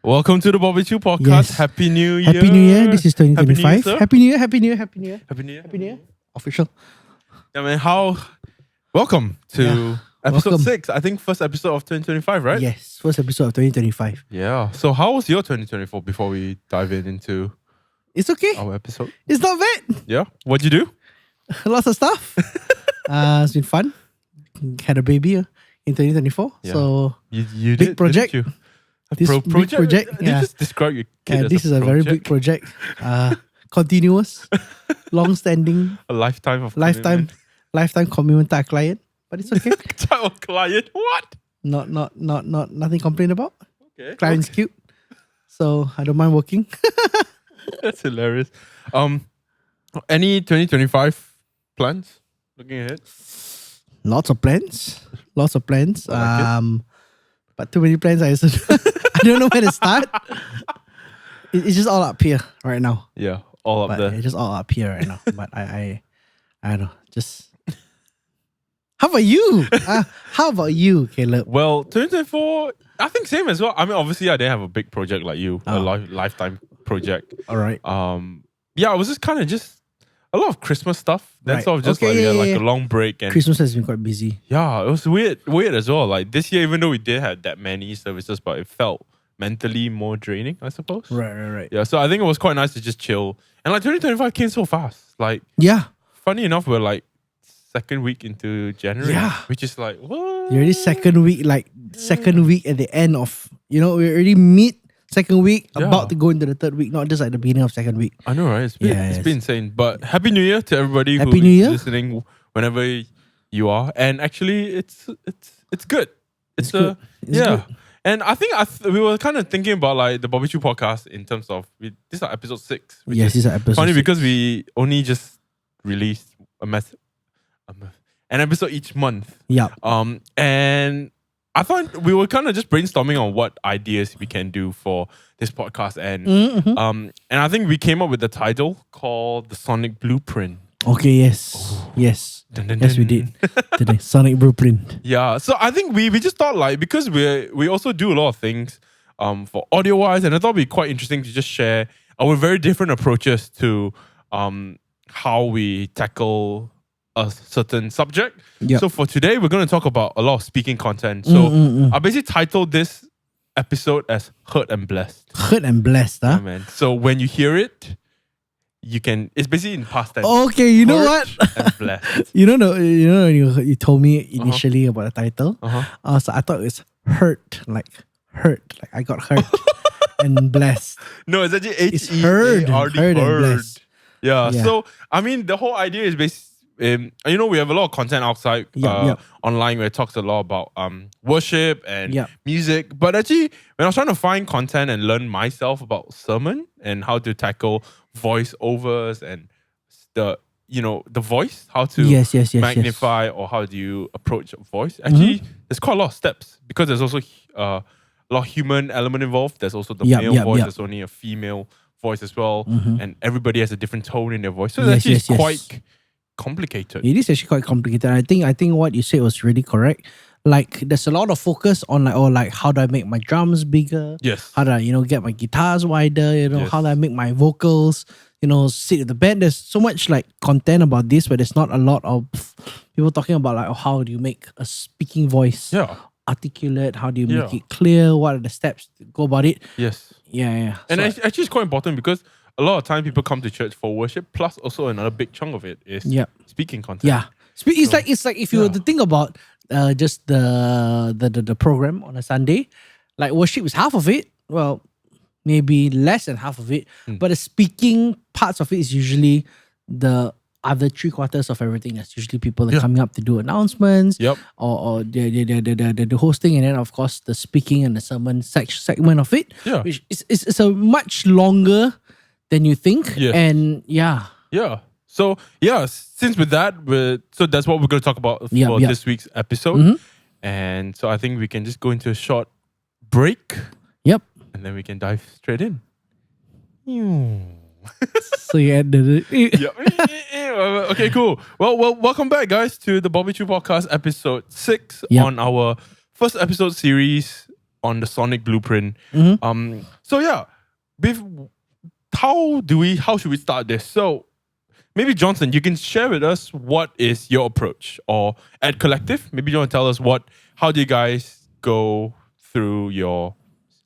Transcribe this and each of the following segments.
Welcome to the Bobby Choo Podcast. Yes. Happy New Year. Happy New Year. This is 2025. Happy New Year, sir. Happy New Year. Happy New Year. Happy New Year. Happy New Year. Official. Yeah, man. Welcome to episode Welcome. 6. I think first episode of 2025, right? Yes. First episode of 2025. Yeah. So how was your 2024 before we dive into It's okay. our episode? It's not bad. Yeah. What'd you do? Lots of stuff. It's been fun. Had a baby in 2024. Yeah. So You Big did, project. didn't you? A This big project, Did you yeah. just describe your kid as this is a very big project. Continuous, long-standing, a lifetime of lifetime commitment to our client. But it's okay. Type of client. What? Nothing to complain about. Okay. Client's cute. So I don't mind working. That's hilarious. Any 2025 plans? Looking ahead. Lots of plans. I like But too many plans. I don't know where to start. It's just all up here right now. Yeah. All up But there. it's just all up here right now. But I don't know. Just how about you? How about you, Caleb? Well, 2024, I think same as well. I mean, obviously, I didn't have a big project like you, a lifetime project. All right. Yeah, it was just kind of just a lot of Christmas stuff. Then Right. sort of just Okay, like we had like yeah. a long break and Christmas has been quite busy. yeah, it was weird as well. Like this year, even though we did have that many services, but it felt mentally more draining, I suppose. Right. Yeah, so I think it was quite nice to just chill. And like 2025 came so fast. Like Yeah. funny enough, we're like second week into January. Yeah. Which is like what? You're already second week at the end of, we're already mid second week, Yeah. about to go into the third week, not just at the beginning of second week. I know, right? It's been insane. But Happy New Year to everybody Happy who New is Year. listening whenever you are. And actually, it's good. It's good. It's yeah. good. And I think we were kind of thinking about like the Bobby Choo podcast in terms of this is episode 6. Which Yes, is this is episode funny 6. because we only just released an episode each month. Yeah. And I thought we were kind of just brainstorming on what ideas we can do for this podcast, and Mm-hmm. and I think we came up with a title called the Sonic Blueprint. Okay, yes. Yes. Dun, dun, Yes, we dun. did. Today. Sonic Blueprint. Yeah, so I think we just thought like because we also do a lot of things for audio wise, and I thought it'd be quite interesting to just share our very different approaches to how we tackle a certain subject. Yep. So for today, we're going to talk about a lot of speaking content. So I basically titled this episode as Heard and Blessed. Heard and blessed, Yeah, huh? man. So when you hear it, it's basically in past tense. Okay, you know what? Heard and blessed. You know when you told me initially about the title? So I thought it was hurt, like I got hurt and blessed. No, it's actually It's H-E-A-R-D. heard and blessed. Yeah. Yeah. So I mean, the whole idea is based. We have a lot of content outside online where it talks a lot about worship and music. But actually, when I was trying to find content and learn myself about sermon and how to tackle voiceovers and the voice, how to Yes. magnify or how do you approach a voice. Actually, there's quite a lot of steps because there's also a lot of human element involved. There's also the male voice. There's only a female voice as well, and everybody has a different tone in their voice. So it's actually quite complicated. It is actually quite complicated. I think what you said was really correct. Like there's a lot of focus on like how do I make my drums bigger? Yes. How do I get my guitars wider? Yes. How do I make my vocals sit at the band? There's so much like content about this, but there's not a lot of people talking about like how do you make a speaking voice articulate? How do you make it clear? What are the steps to go about it? Yes. Yeah. And So, actually, it's quite important because a lot of time people come to church for worship. Plus, also another big chunk of it is speaking content. yeah. It's like if you were to think about just the program on a Sunday, like worship is half of it. Well, maybe less than half of it. But the speaking parts of it is usually the other 3/4 of everything. That's usually people that are coming up to do announcements. Yep. Or the hosting, and then of course the speaking and the sermon segment of it. Yeah. Which is a much longer than you think. Yes. And Yeah. So since with that, so that's what we're going to talk about for this week's episode. And so I think we can just go into a short break. Yep. And then we can dive straight in. So you ended it. Yeah. Okay, cool. Well, welcome back, guys, to the Bobby Choo Podcast episode 6 Yep. on our first episode series on the sonic blueprint. Mm-hmm. So yeah, how should we start this? So maybe Johnson, you can share with us what is your approach, or at Collective, maybe you want to tell us how do you guys go through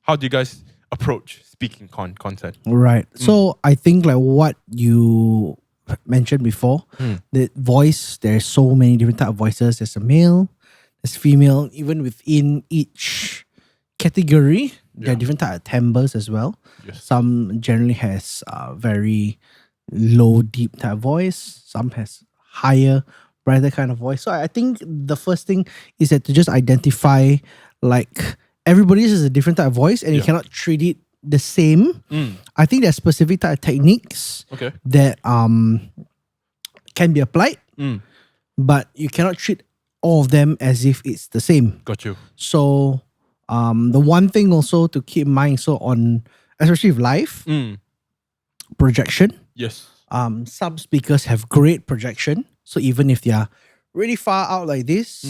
how do you guys approach speaking content? Right. So I think like what you mentioned before, the voice, there's so many different type of voices. There's a male, there's female, even within each category, there are different type of timbres as well. Yes. Some generally has very low, deep type of voice. Some has higher, brighter kind of voice. So I think the first thing is that to just identify like everybody's is a different type of voice, and you cannot treat it the same. I think there's specific type of techniques that can be applied, but you cannot treat all of them as if it's the same. Got you. So the one thing also to keep in mind, so on especially with live projection. Yes. Some speakers have great projection. So even if they are really far out like this,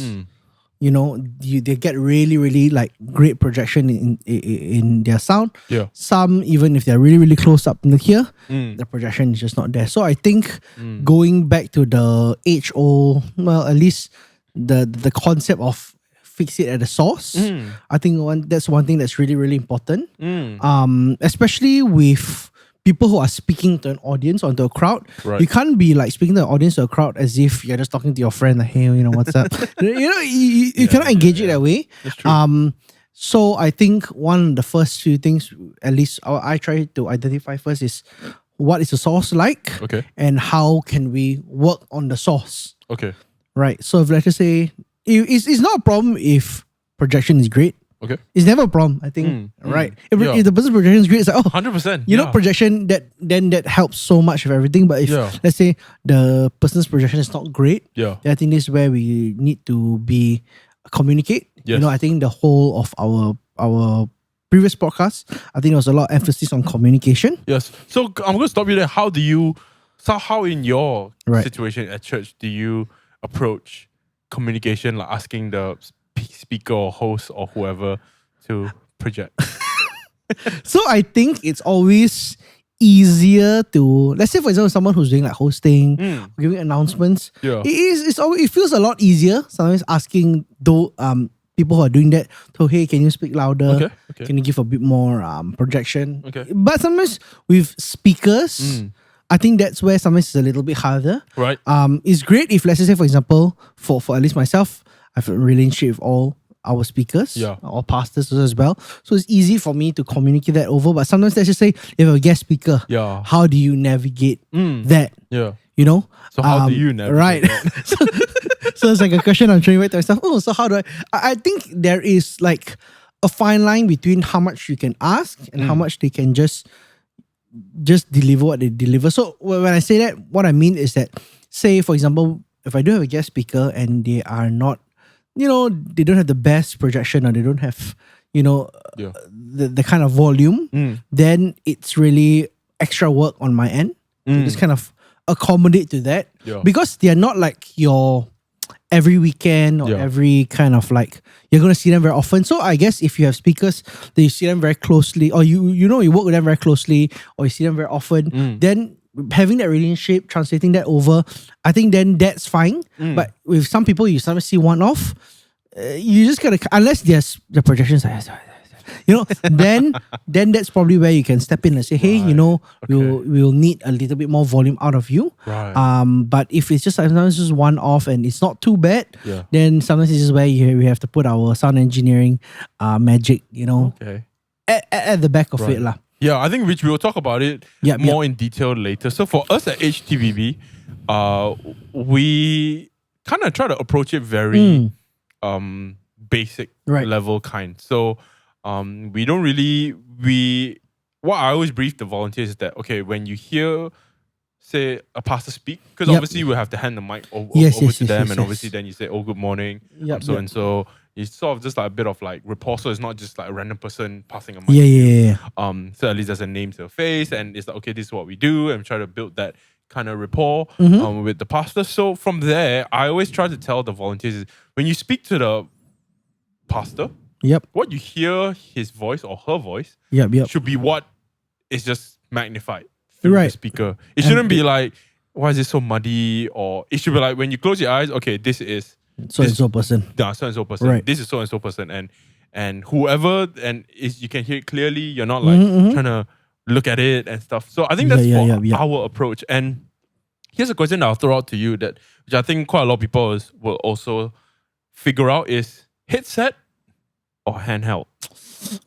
you know, they get really, really like great projection in their sound. Yeah. Some, even if they're really, really close up in here, the projection is just not there. So I think going back to the age-old, well, at least the concept of fix it at the source, I think that's one thing that's really, really important. Especially with people who are speaking to an audience or to a crowd. Right. You can't be like speaking to an audience or a crowd as if you're just talking to your friend, like, hey, you know, what's up? You cannot engage it that way. That's true. So I think one of the first few things, at least I try to identify first, is what is the source like? Okay. And how can we work on the source? Okay. Right. So if let's just say, it's not a problem if projection is great. Okay. It's never a problem, I think. Right. If the person's projection is great, it's like, 100%. You know, projection that helps so much of everything. But if let's say the person's projection is not great, then I think this is where we need to communicate. Yes. You know, I think the whole of our previous podcast, I think there was a lot of emphasis on communication. Yes. So I'm going to stop you there. How in your situation at church do you approach communication, like asking the speaker or host or whoever to project? So I think it's always easier to, let's say for example, someone who's doing like hosting, giving announcements. Yeah. It feels a lot easier sometimes asking people who are doing that to, hey, can you speak louder? Okay. Can you give a bit more projection? Okay. But sometimes with speakers, I think that's where sometimes it's a little bit harder. Right. It's great if, let's say for example, for at least myself, I have a relationship with all our speakers, all pastors as well. So it's easy for me to communicate that over. But sometimes let's just say if you have a guest speaker, how do you navigate that? Yeah. You know? So how do you navigate that? So it's like a question I'm trying to myself. Oh, so how do I think there is like a fine line between how much you can ask and how much they can just deliver what they deliver. So when I say that, what I mean is that, say for example, if I do have a guest speaker and they are not, you know, they don't have the best projection or they don't have, you know, the kind of volume, then it's really extra work on my end to just kind of accommodate to that. Because they are not like your every weekend or every kind of like, you're going to see them very often. So I guess if you have speakers that you see them very closely, or you work with them very closely, or you see them very often, then having that relationship, translating that over, I think then that's fine. But with some people, you sometimes see one off, you just gotta, unless there's the projections, you know, then that's probably where you can step in and say, hey, you know, we'll need a little bit more volume out of you. Right. But if it's just sometimes just one off and it's not too bad, then sometimes this is where we have to put our sound engineering magic, you know, at the back of it lah. Yeah, I think we will talk about it more in detail later. So for us at HTBB, we kind of try to approach it very basic level kind. So we don't really, what I always brief the volunteers is that, okay, when you hear, say, a pastor speak, because obviously we have to hand the mic over to them, and obviously then you say, oh, good morning, and so. It's sort of just like a bit of like rapport, so it's not just like a random person passing a mic. So at least there's a name to a face, and it's like, okay, this is what we do, and try to build that kind of rapport with the pastor. So from there, I always try to tell the volunteers, when you speak to the pastor, Yep. what you hear his voice or her voice Yep. should be what is just magnified through the speaker. It shouldn't be like, why is it so muddy? Or it should be like, when you close your eyes, okay, this is so and so person. Yeah, so and so person. Right. This is so and so person. And whoever, and you can hear it clearly. You're not like trying to look at it and stuff. So I think that's our approach. And here's a question that I'll throw out to you which I think quite a lot of people will also figure out is headset or handheld.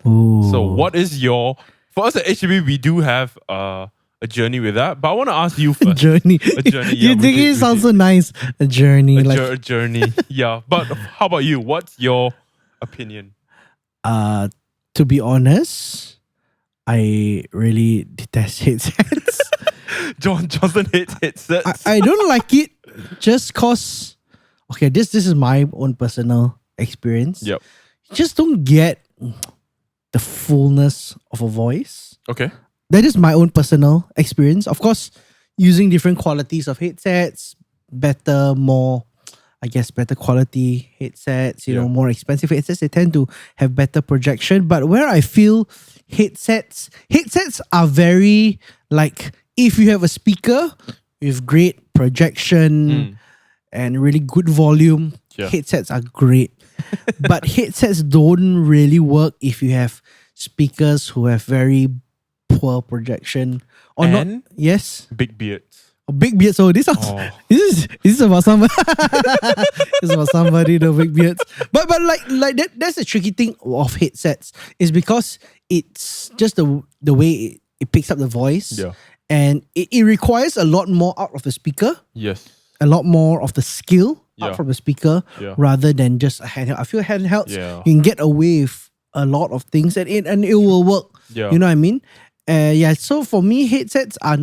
Ooh. So what is for us at HDB, we do have a journey with that. But I want to ask you first. Journey. A journey. You think it sounds so nice? A journey. A journey. Yeah. But how about you? What's your opinion? To be honest, I really detest headsets. Johnson hates headsets. I don't like it just cause, okay, this is my own personal experience. Yep. You just don't get the fullness of a voice. Okay. That is my own personal experience. Of course, using different qualities of headsets, better quality headsets, you know, more expensive headsets, they tend to have better projection. But where I feel headsets are very like, if you have a speaker with great projection and really good volume, headsets are great. But headsets don't really work if you have speakers who have very poor projection or not. Yes, big beards. Big beards. So this is about somebody. This is about somebody, the big beards. But like that's the tricky thing of headsets, is because it's just the way it picks up the voice. Yeah. And it requires a lot more out of the speaker. Yes. A lot more of the skill out from the speaker rather than just a handheld. I feel handhelds, you can get away with a lot of things and it will work. Yeah. You know what I mean? So for me, headsets are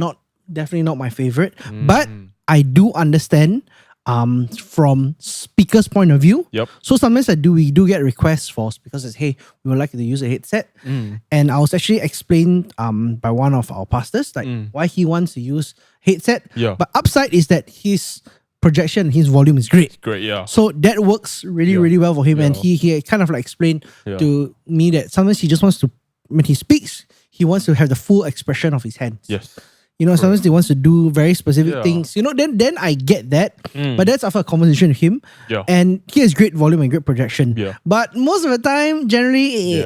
definitely not my favorite. But I do understand from speaker's point of view. Yep. So sometimes we do get requests for speakers that, hey, we would like you to use a headset. And I was actually explained by one of our pastors why he wants to use headset. Yeah. But upside is that his projection, his volume is great. Great, yeah. So that works really well for him. And he kind of like explained to me that sometimes he just wants to, when he speaks, he wants to have the full expression of his hands. Yes. You know, sometimes he wants to do very specific things. You know, then I get that. But that's after a conversation with him. Yeah. And he has great volume and great projection. Yeah. But most of the time, generally,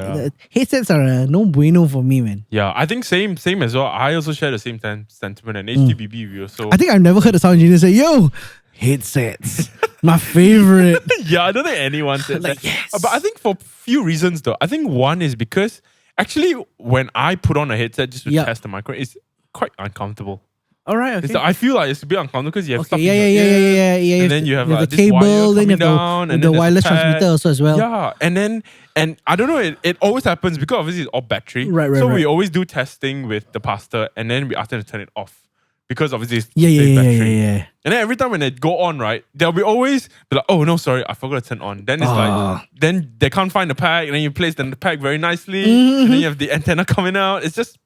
headsets are a no bueno for me, man. Yeah, I think same as well. I also share the same sentiment. And HTBB, we also... I think I've never heard a sound engineer say, yo, headsets, my favorite. Yeah, I don't think anyone said that. Yes. But I think for a few reasons though. I think one is because actually when I put on a headset just to test the microphone, it's quite uncomfortable. All right, okay. I feel like it's a bit uncomfortable because you have stuff in your ear, and then you have like the this cable, wire then you coming have down, and the then wireless there's a pad. transmitter also as well. Yeah, and I don't know, it always happens because obviously it's all battery. Right. So we always do testing with the pastor, and then we ask them to turn it off because obviously it's battery. Yeah. And then every time when they go on, right, they'll be always be like, oh no, sorry, I forgot to turn on. Then it's like, then they can't find the pack, and then you place the pack very nicely, and then you have the antenna coming out. It's just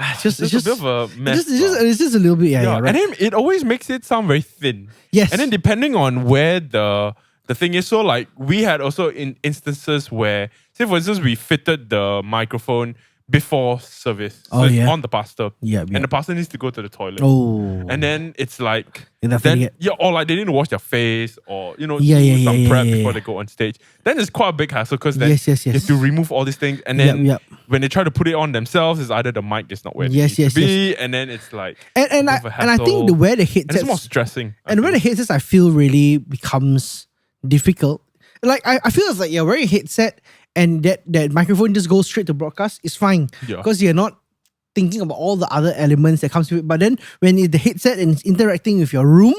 a bit of a mess. It's just a little bit, right. And then it always makes it sound very thin. Yes. And then depending on where the thing is, so like we had also in instances where, say for instance, we fitted the microphone before service. So it's on the pastor. Yeah. And the pastor needs to go to the toilet. Oh. And then it's like, or like they didn't wash their face or, do some prep before they go on stage. Then it's quite a big hassle because then you have to remove all these things. And then when they try to put it on themselves, it's either the mic is not where it needs to be. And then it's like, and I think where the headsets, and it's more stressing. And where the headsets I feel really becomes difficult. Like I feel it's like you're wearing a headset and that microphone just goes straight to broadcast, it's fine. Because you're not thinking about all the other elements that comes with it. But then when the headset and it's interacting with your room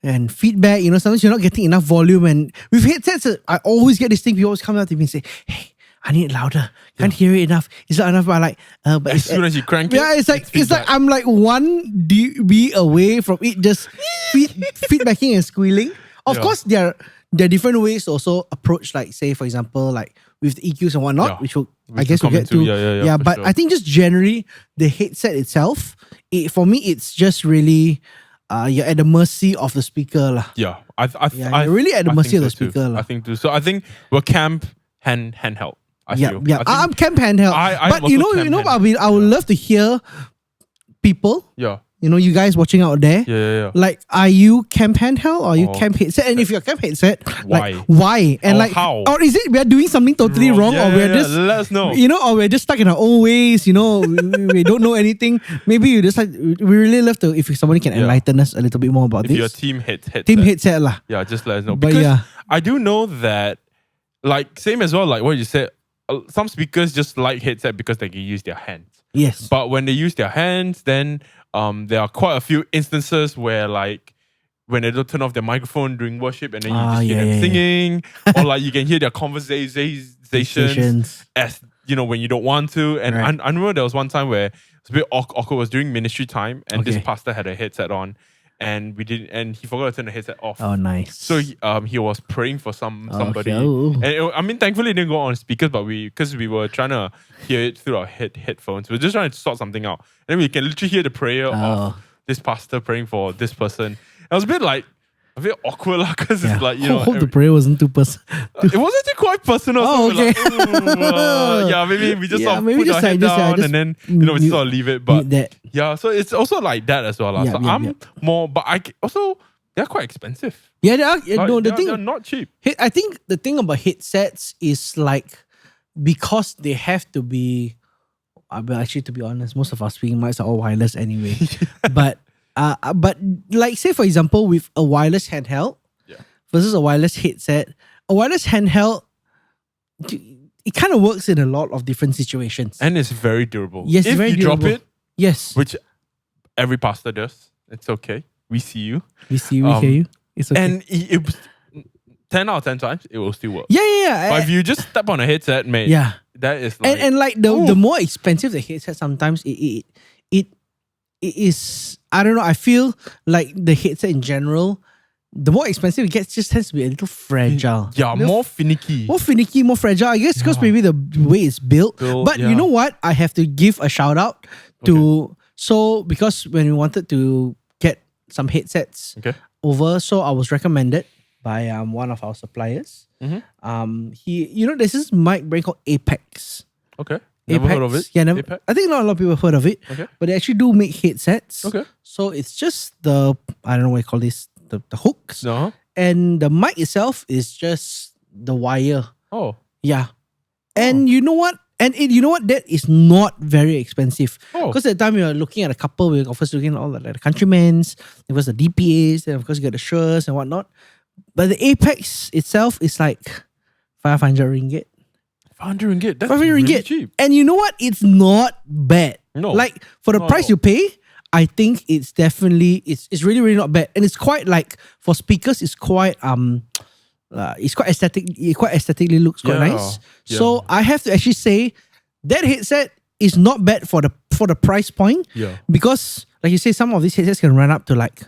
and feedback, sometimes you're not getting enough volume. And with headsets, I always get this thing, people always come up to me and say, hey, I need it louder. Can't hear it enough. It's not enough. But but as soon as you crank it, it's like I'm like 1 dB away from it just feedbacking and squealing. Of course, there are different ways to also approach, like say for example, like with the EQs and whatnot, which I guess we'll get to. But sure. I think just generally the headset itself, for me, it's just really you're at the mercy of the speaker. Yeah, you're really at the mercy of the speaker. I think too. So I think we'll camp handheld. I Yeah, feel. yeah. I'm camp handheld. But you know, I would love to hear people. Yeah. You know, you guys watching out there. Yeah. Like, are you camp handheld or are you camp headset? And if you're camp headset, like, why? And like, how? or is it we are doing something totally wrong, or we're just let us know. You know, or we're just stuck in our own ways. You know, we don't know anything. Maybe you just like we really love to if somebody can enlighten us a little bit more about if this. Your team headset. Team headset lah. Yeah, just let us know. But because I do know that, like same as well, like what you said. Some speakers just like headset because they can use their hands. Yes. But when they use their hands, then there are quite a few instances where like when they don't turn off their microphone during worship and then you just hear them singing, or like you can hear their conversations as you know when you don't want to. And I remember there was one time where it was a bit awkward. It was during ministry time, and this pastor had a headset on. And we didn't, and he forgot to turn the headset off. Oh, nice. So he was praying for somebody, and thankfully it didn't go on speakers, but because we were trying to hear it through our headphones, we were just trying to sort something out, and then we can literally hear the prayer of this pastor praying for this person. It was a bit awkward because it's like I hope the prayer wasn't too personal. It wasn't too quite personal. Oh, okay. Like, maybe we just sort of put our head down and then we sort of leave it. But yeah, so it's also like that as well. So I'm more, but they're quite expensive. Yeah, they are. They're not cheap. I think the thing about headsets is like because they have to be. Actually, to be honest, most of our speaking mics are all wireless anyway. But like say for example with a wireless handheld versus a wireless headset, a wireless handheld it kind of works in a lot of different situations. And it's very durable. Yes, if very you durable. drop it, yes, which every pastor does, it's okay. We see you. We see you, we hear you. It's okay. And it 10 out of 10 times, it will still work. Yeah. But if you just step on a headset, mate, that is like... And like the more expensive the headset, sometimes it is... I don't know, I feel like the headset in general, the more expensive it gets, just tends to be a little fragile. Yeah, more finicky. More finicky, more fragile. I guess because maybe the way it's built. But you know what? I have to give a shout out to... So, because when we wanted to get some headsets over, so I was recommended by one of our suppliers. There's this mic brand called Apex. Okay. Never heard of it? Yeah, I think not a lot of people have heard of it. Okay. But they actually do make headsets. Okay. So it's just I don't know what you call this, the hooks. Uh-huh. And the mic itself is just the wire. Oh. Yeah. And you know what? You know what? That is not very expensive. Because at the time we were looking at a couple, we were first looking at all the Countrymen's, there was the DPAs, then of course you got the Sures and whatnot. But the Apex itself is like 500 ringgit. 500 ringgit? That's really cheap. And you know what? It's not bad. No. Like for the price you pay, I think it's definitely, it's really, really not bad. And it's quite like, for speakers, it's quite aesthetic. It quite aesthetically looks quite nice. Yeah. So I have to actually say that headset is not bad for the price point. Yeah. Because like you say, some of these headsets can run up to like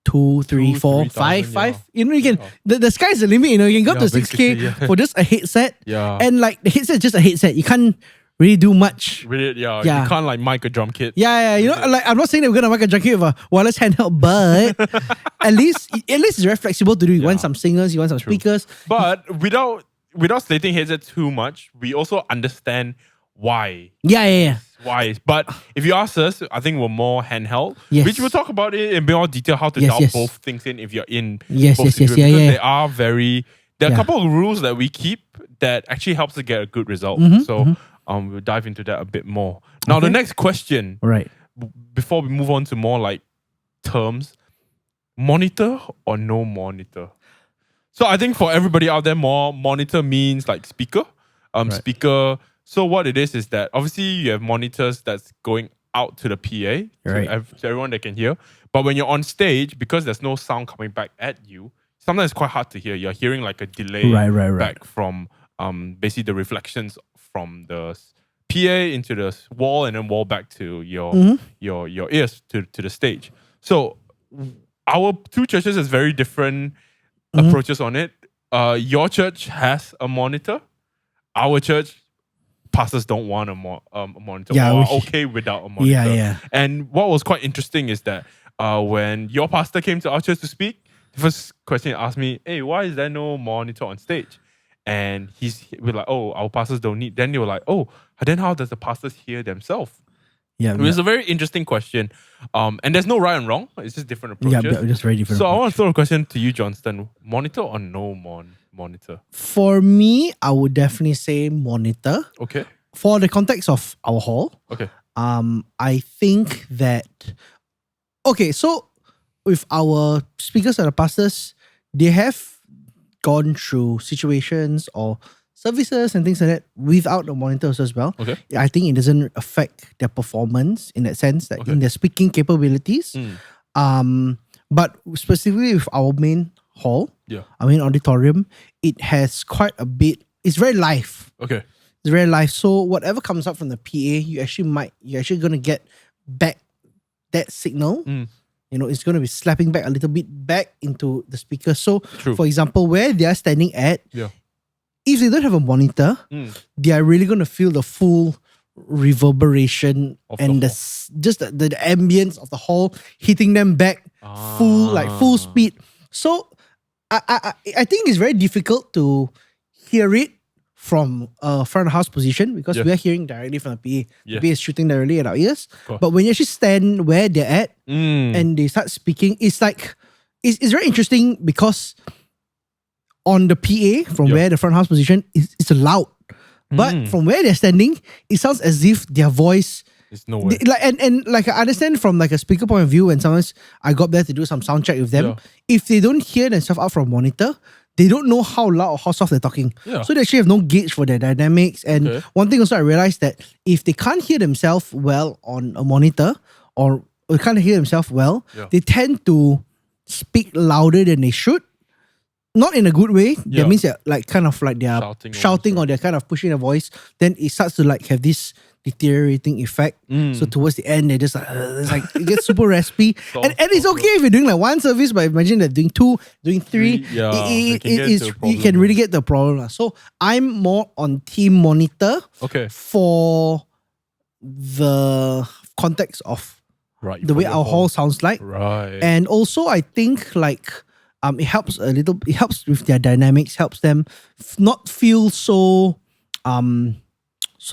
2, 3, 4, 5. You know, you can the sky's the limit. You know, you can go to 6K for just a headset. Yeah. And like the headset is just a headset. You can't really do much. Really, You can't like mic a drum kit. Yeah. You know, like I'm not saying that we're gonna mic a drum kit with a wireless handheld, but at least it's very flexible to do. You want some singers, you want some speakers. But without slating headset too much, we also understand why. Yeah. Why? But if you ask us, I think we're more handheld, which we'll talk about it in more detail how to dial both things in if you're in both situations. They are there are a couple of rules that we keep that actually helps to get a good result. We'll dive into that a bit more. Now, the next question, before we move on to more like terms, monitor or no monitor? So I think for everybody out there, more monitor means like speaker. Speaker. So what it is that obviously you have monitors that's going out to the PA, to everyone that can hear. But when you're on stage, because there's no sound coming back at you, sometimes it's quite hard to hear. You're hearing like a delay back from basically the reflections from the PA into the wall and then wall back to your ears to the stage. So our two churches has very different approaches on it. Your church has a monitor. Our church, pastors don't want a monitor or are okay without a monitor. Yeah. And what was quite interesting is that when your pastor came to our church to speak, the first question he asked me, hey, why is there no monitor on stage? and we're like, oh, our pastors don't need. Then they were like, oh, then how does the pastors hear themselves? Yeah, it was a very interesting question. And there's no right and wrong. It's just different approaches. Yeah, just very different. So I want to throw a question to you, Johnston. Monitor or no monitor? For me, I would definitely say monitor. Okay. For the context of our hall. Okay. I think that so with our speakers and the pastors, they have gone through situations or services and things like that without the monitors as well. Okay. I think it doesn't affect their performance in that sense, that in their speaking capabilities. But specifically with our main hall, our main auditorium, it has quite a bit. It's very live. Okay. It's very live. So whatever comes up from the PA, you're actually gonna get back that signal. It's gonna be slapping back a little bit back into the speaker. So for example, where they are standing at, if they don't have a monitor, they are really gonna feel the full reverberation of and the ambience of the hall hitting them back full speed. So I think it's very difficult to hear it from a front of house position because we are hearing directly from the PA. The PA is shooting directly at our ears. But when you actually stand where they're at and they start speaking, it's like it's very interesting because on the PA from where the front house position it's loud. But from where they're standing, it sounds as if their voice is nowhere. And I understand from like a speaker point of view, when sometimes I got there to do some sound check with them, if they don't hear themselves out from a monitor, they don't know how loud or how soft they're talking. So they actually have no gauge for their dynamics. And one thing also I realized that if they can't hear themselves well on a monitor or can't hear themselves well, they tend to speak louder than they should. Not in a good way. That means they're like kind of like they're shouting or they're kind of pushing their voice. Then it starts to like have this deteriorating effect. So towards the end, they're just like, it gets super raspy. And it's okay if you're doing like one service, but imagine that doing 2, doing 3, you can really get the problem. So I'm more on team monitor for the context of the way our hall sounds like. And also I think like it helps a little. It helps with their dynamics. Helps them not feel so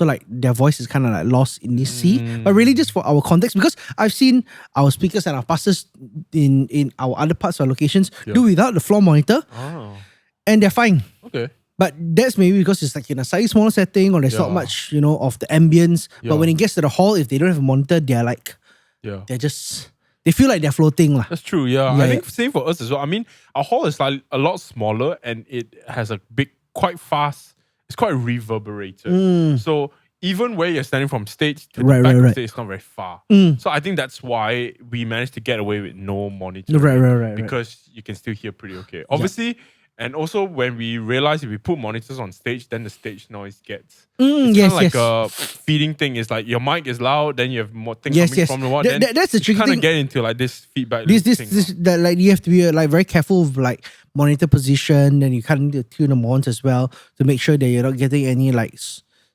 like their voice is kind of like lost in this sea. But really, just for our context, because I've seen our speakers and our pastors in our other parts of our locations do without the floor monitor, and they're fine. Okay. But that's maybe because it's like in a slightly smaller setting or there's not much of the ambience. But when it gets to the hall, if they don't have a monitor, they're like, they're just. They feel like they're floating. That's true, I think same for us as well. I mean, our hall is like a lot smaller and it has a quite fast, it's quite reverberated. So even where you're standing from stage to the back of the stage, it's not very far. So I think that's why we managed to get away with no monitoring. Because you can still hear pretty okay. Obviously, and also when we realized if we put monitors on stage, then the stage noise gets... It's kind of like a feeding thing. It's like your mic is loud, then you have more things coming from the wall. That's the tricky thing. You kind of get into like this feedback. That like you have to be like very careful of like monitor position, and you kind of need to tune them on as well to make sure that you're not getting any like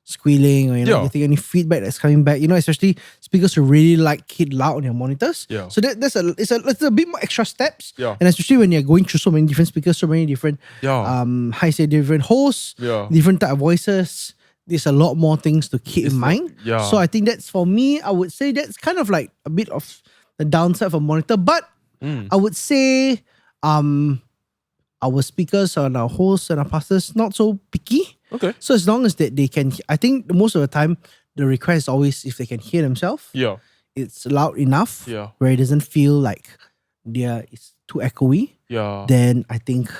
squealing or you're not getting any feedback that's coming back. Especially speakers who really like it loud on your monitors. So it's a bit more extra steps. And especially when you're going through so many different speakers, so many different different hosts, different type of voices. There's a lot more things to keep in mind. So I think that's, for me, I would say that's kind of like a bit of the downside of a monitor. But I would say our speakers and our hosts and our pastors not so picky. So as long as they can, I think most of the time the request is always if they can hear themselves. It's loud enough where it doesn't feel like it's too echoey. Then I think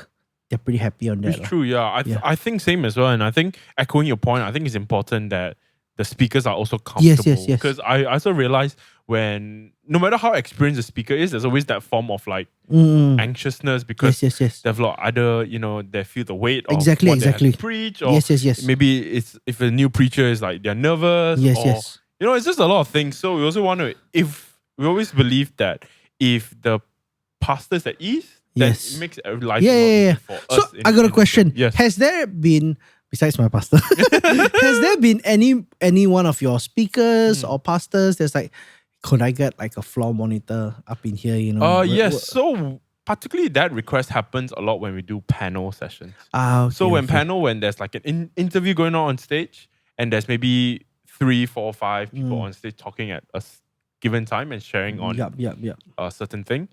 they're pretty happy on that. It's true, I think same as well. And I think echoing your point, I think it's important that the speakers are also comfortable. Because I also realize when, no matter how experienced the speaker is, there's always that form of like anxiousness because they've got either, they feel the weight of what they have to preach, or maybe it's if a new preacher is like they're nervous, or it's just a lot of things. So we also want to, we always believe that if the pastor is at ease, then it makes life easier for us. So I got a question. Has there been, besides my pastor, has there been any one of your speakers or pastors that's like, could I get like a floor monitor up in here? Yes. So particularly that request happens a lot when we do panel sessions. Okay, so when there's like an interview going on stage, and there's maybe 3, 4, 5 people on stage talking at a given time and sharing on a certain thing,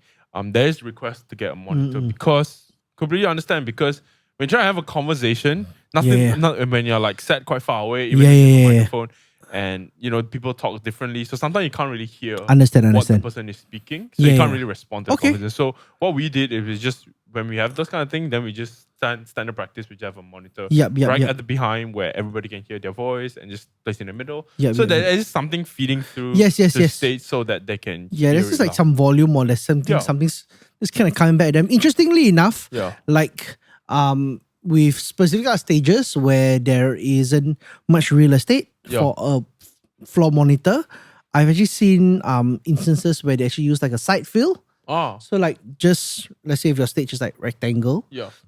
there's request to get a monitor because completely understand, because when you try to have a conversation, not when you're like sat quite far away, even if you have a microphone, and people talk differently, so sometimes you can't really hear what the person is speaking, so you can't really respond to the conversation. So what we did is just when we have those kind of thing, then we just standard practice, we just have a monitor at the behind where everybody can hear their voice, and just place in the middle, so there is something feeding through the stage so that they can hear there's just like some volume, or there's something's just kind of coming back at them. Interestingly enough, like with specific stages where there isn't much real estate for a floor monitor, I've actually seen instances where they actually use like a side fill. So like, just let's say if your stage is like rectangle,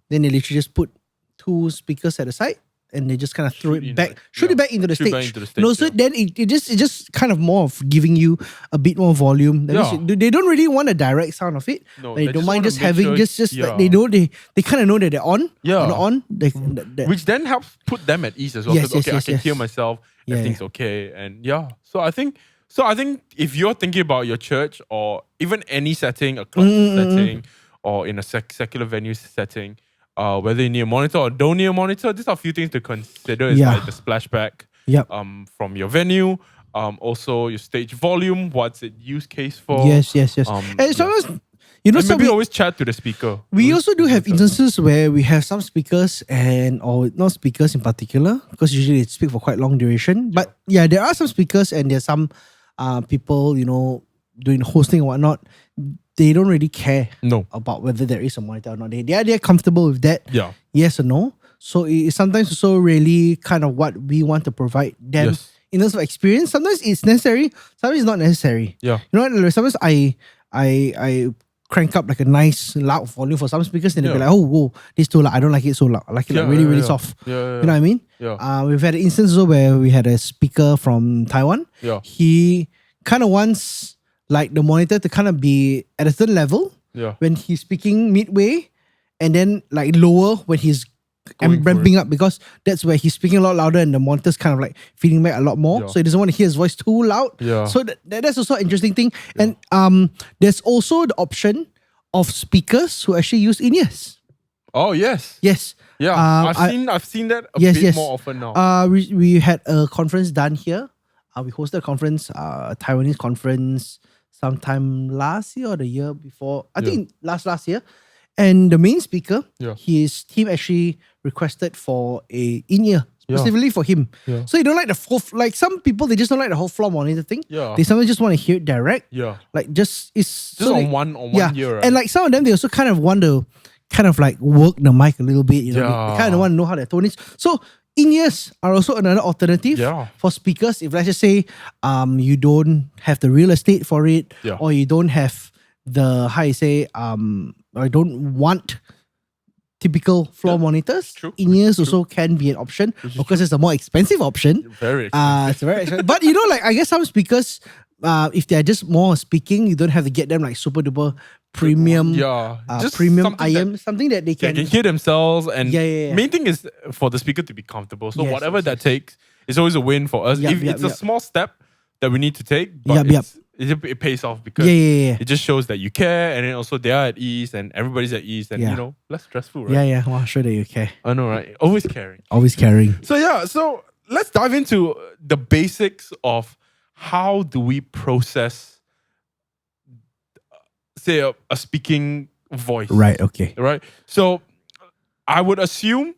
then they literally just put 2 speakers at the side, and they just kind of shoot it back into the stage. So then it just kind of more of giving you a bit more volume. They don't really want a direct sound of it. They don't mind just having like they kind of know that they're on. Or not on. Which then helps put them at ease as well. I can hear myself. Everything's okay, and So I think if you're thinking about your church, or even any setting, a club setting, or in a secular venue setting, whether you need a monitor or don't need a monitor, these are a few things to consider. It's like the splashback from your venue, also your stage volume, what's it use case for. Yes. And sometimes, maybe always chat to the speaker. We also do have instances where we have some speakers or not speakers in particular, because usually they speak for quite long duration. But there are some speakers, and there's some people, doing hosting and whatnot. They don't really care about whether there is a monitor or not. They're comfortable with that. Yes or no. So it's sometimes also really kind of what we want to provide them in terms of experience. Sometimes it's necessary, sometimes it's not necessary. Sometimes I crank up like a nice loud volume for some speakers, and they'll be like, oh, whoa, this is too loud. I don't like it so loud. I like it like really, really soft. You know what I mean? We've had an instance also where we had a speaker from Taiwan. He kind of wants like the monitor to kind of be at a certain level when he's speaking midway, and then like lower when he's ramping up, because that's where he's speaking a lot louder and the monitor's kind of like feeding back a lot more. So he doesn't want to hear his voice too loud. So that's also an interesting thing. And there's also the option of speakers who actually use in-ears. Oh, yes. Yes. Yeah, I've seen that a bit more often now. We had a conference done here. We hosted a conference, a Taiwanese conference, sometime last year or the year before. I think last year. And the main speaker, his team actually requested for a in-ear specifically for him. So you don't like the full, like some people, they just don't like the whole floor monitor thing. They sometimes just want to hear it direct. Like it's on one ear. Right? And like some of them, they also kind of want to kind of like work the mic a little bit. They kind of want to know how their tone is. So in-ears are also another alternative for speakers. If let's just say you don't have the real estate for it, or you don't have the I don't want typical floor monitors. In-ears also can be an option. Of course, it's a more expensive option. Very expensive. It's very expensive. But like I guess some speakers, if they're just more speaking, you don't have to get them like super duper premium, just premium IM, something that they can hear themselves. And main thing is for the speaker to be comfortable. So whatever that takes, it's always a win for us. It's a small step that we need to take, but it pays off because it just shows that you care, and then also they are at ease, and everybody's at ease, and less stressful, right? Well, sure that you care. I know, right? Always caring. So let's dive into the basics of how do we process, say, a speaking voice. Right, okay. Right? So I would assume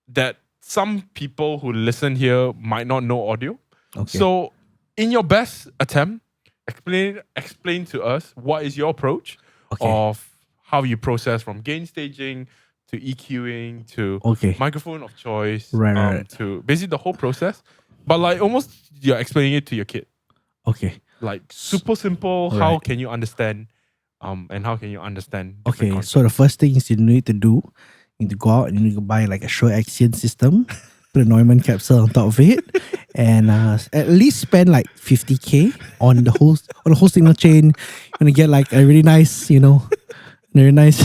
that some people who listen here might not know audio. Okay. So in your best attempt, explain to us what is your approach of how you process from gain staging to EQing to microphone of choice to basically the whole process. But like almost you're explaining it to your kid. Okay. Like super simple. How can you understand? And how can you understand? Concepts? So the first thing is you need to do, you need to go out and you need to buy like a Shure Axion system, put a Neumann capsule on top of it, and at least spend like 50K on the whole signal chain. You're gonna get like a really nice, Very nice.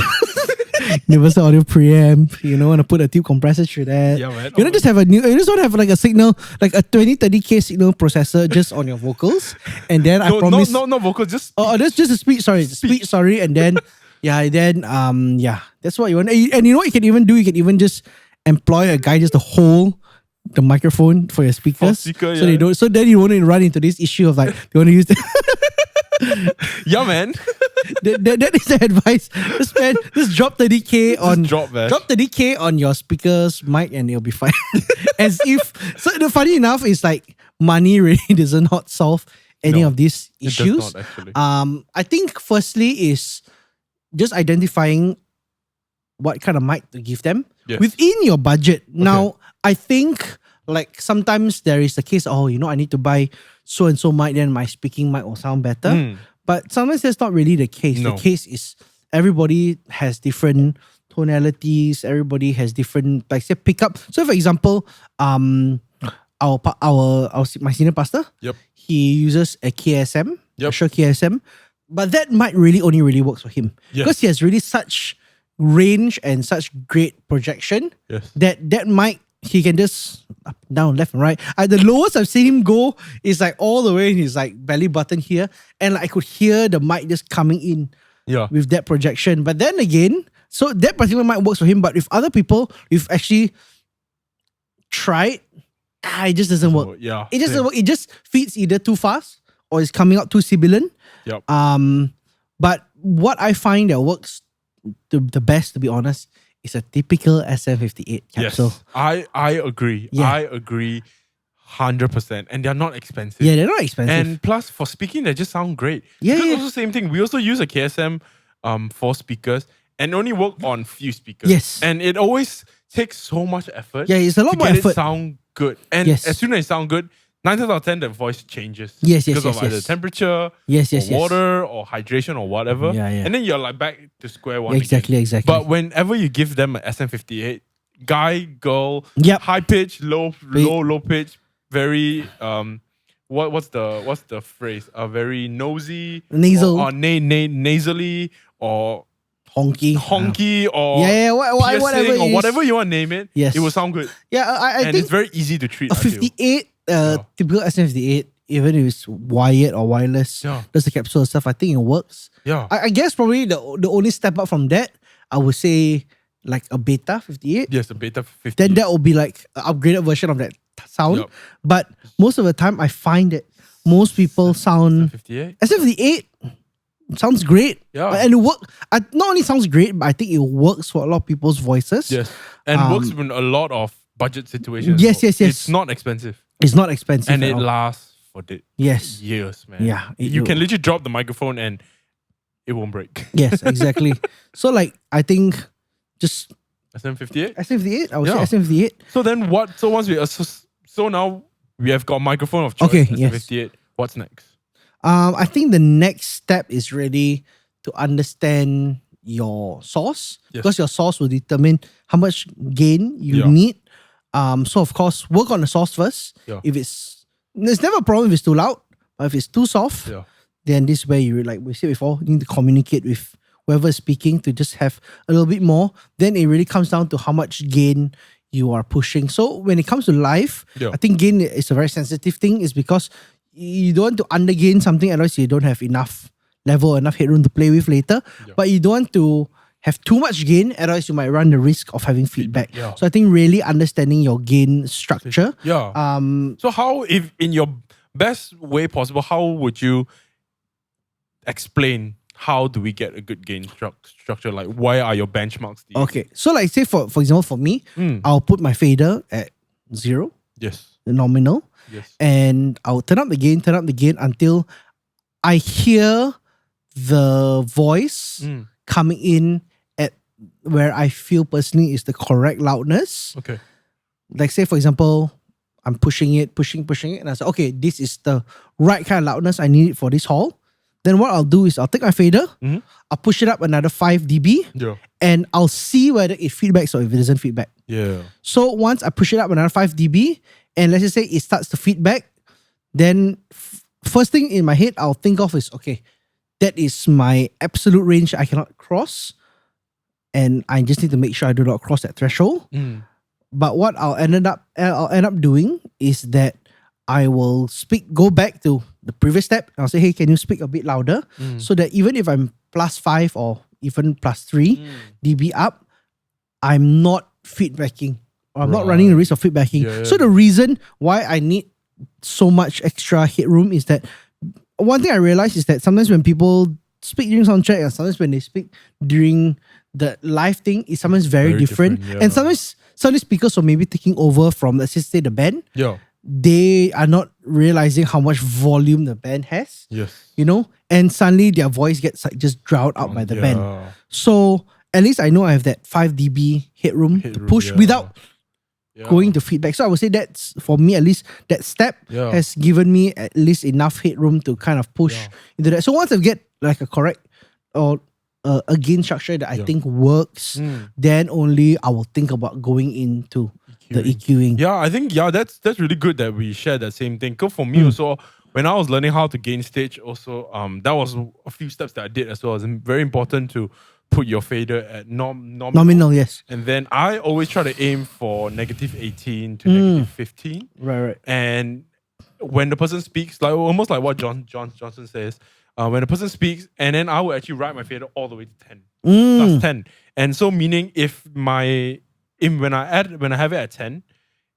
Universal audio preamp. You know, want to put a tube compressor through that. Yeah, man. You don't just have you just want to have like a signal, like a 20-30K signal processor just on your vocals. And then I promise. No, vocals, just. That's just a speech. Sorry. And then, that's what you want. And you know what you can even do? You can even just employ a guy just to hold the microphone for your speakers. So they don't. So then you won't run into this issue of like, you want to use the. Yeah, man. that is the advice. Just drop 30K on drop 30K on your speakers mic and it'll be fine. As if the funny enough is like money really does not solve any of these issues. It does not, actually. I think firstly is just identifying what kind of mic to give them within your budget. Now, I think like sometimes there is the case, I need to buy so and so mic, then my speaking mic will sound better. But sometimes that's not really the case. No. The case is everybody has different tonalities. Everybody has different, like say, pickup. So for example, my senior pastor, he uses a KSM, a Shure KSM, but that mic only really works for him because he has really such range and such great projection that mic. He can just up, down, left and right. The lowest I've seen him go is like all the way in his like belly button here. And like I could hear the mic just coming in with that projection. But then again, so that particular mic works for him. But with other people, we've actually tried, it just doesn't work. It just doesn't work. It just feeds either too fast or it's coming out too sibilant. But what I find that works the best, to be honest, it's a typical SM58 capsule. Yes, I agree. I agree 100%. And they're not expensive. Yeah, they're not expensive. And plus, for speaking, they just sound great. Also same thing. We also use a KSM for speakers and only work on few speakers. Yes. And it always takes so much effort. Yeah, it's a lot more effort. It sound good. And as soon as it sounds good, 9 times out of 10, the voice changes. Because of either temperature, or water, or hydration, or whatever. And then you're like back to square one. Exactly. But whenever you give them an SM58, guy, girl, high pitch, low pitch, very what's the phrase? Very nosy, nasal, or nasally, or honky, or whatever, or whatever you want to name it. Yes, it will sound good. I think it's very easy to treat. A 58. Typical SM58, even if it's wired or wireless, does the capsule stuff, I think it works. I guess probably the only step up from that, I would say like a Beta 58. Yes, a Beta 58. Then that will be like an upgraded version of that sound. But most of the time, I find that most people sound SM58 sounds great. And it works. Not only sounds great, but I think it works for a lot of people's voices. Yes, and works in a lot of budget situations. Yes. It's not expensive. It's not expensive. And it lasts for years, man. Yeah. You can literally drop the microphone and it won't break. Yes, exactly. So like, I think just... SM58? SM58? I would say SM58. So then what? So once so now we have got microphone of choice, SM58. What's next? I think the next step is really to understand your source. Because your source will determine how much gain you need. So of course, work on the source first. If there's never a problem if it's too loud, but if it's too soft, then this is where you, like we said before, you need to communicate with whoever is speaking to just have a little bit more. Then it really comes down to how much gain you are pushing. So when it comes to live, I think gain is a very sensitive thing. It's because you don't want to undergain something, otherwise you don't have enough level, enough headroom to play with later. But you don't want to have too much gain, otherwise you might run the risk of having feedback. So I think really understanding your gain structure. So how, if in your best way possible, how would you explain how do we get a good gain structure? Like, why are your benchmarks? Okay, so like say for example for me, I'll put my fader at 0. Yes. The nominal. Yes. And I'll turn up the gain until I hear the voice coming in at where I feel personally is the correct loudness. Okay. Like say for example, I'm pushing it, and I say, okay, this is the right kind of loudness I need for this hall. Then what I'll do is I'll take my fader, I'll push it up another 5 dB, and I'll see whether it feedbacks or if it doesn't feedback. So once I push it up another 5 dB, and let's just say it starts to feedback, then first thing in my head I'll think of is, okay, that is my absolute range I cannot cross. and I just need to make sure I do not cross that threshold. But what I'll end up doing is that I will go back to the previous step. I'll say, hey, can you speak a bit louder? So that even if I'm +5 or even +3 dB up, I'm not feedbacking. Or I'm not running the risk of feedbacking. So the reason why I need so much extra headroom is that one thing I realized is that sometimes when people speak during soundcheck and sometimes when they speak during the live thing, it's sometimes very different. And sometimes speakers are maybe taking over from, let's just say, the band. They are not realizing how much volume the band has. You know? And suddenly their voice gets like just drowned out by the band. So at least I know I have that 5 dB headroom to push without going to feedback. So I would say that's, for me at least, that step has given me at least enough headroom to kind of push into that. So once I get like a correct or a gain structure that I think works, then only I will think about going into the EQing. Yeah, I think that's really good that we share that same thing. Because for me also, when I was learning how to gain stage, also that was a few steps that I did as well. It's very important to put your fader at nominal. Yes. And then I always try to aim for -18 to -15. Right. And when the person speaks, like almost like what Johnson says, when the person speaks, and then I will actually ride my fader all the way to 10. Plus 10. And so meaning when I have it at 10,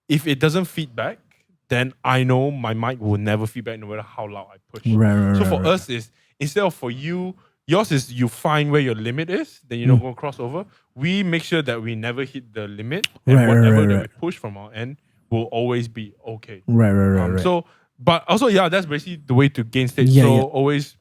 if it doesn't feedback, then I know my mic will never feedback no matter how loud I push. So for us is, instead of for you, yours is you find where your limit is, then you don't go crossover. We make sure that we never hit the limit, and whatever that we push from our end will always be okay. Right. So, but also, that's basically the way to gain stage. Always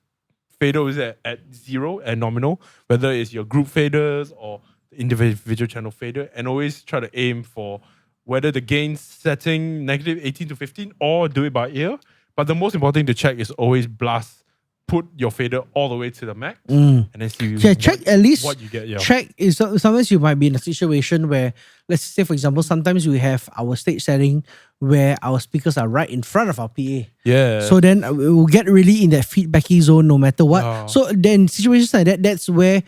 fader is at 0 and nominal, whether it's your group faders or individual channel fader, and always try to aim for whether the gain setting -18 to 15 or do it by ear. But the most important thing to check is always put your fader all the way to the max, and then see check at least what you get. Check is sometimes you might be in a situation where, let's say for example, sometimes we have our stage setting where our speakers are right in front of our PA. So then we will get really in that feedbacky zone no matter what. So then situations like that, that's where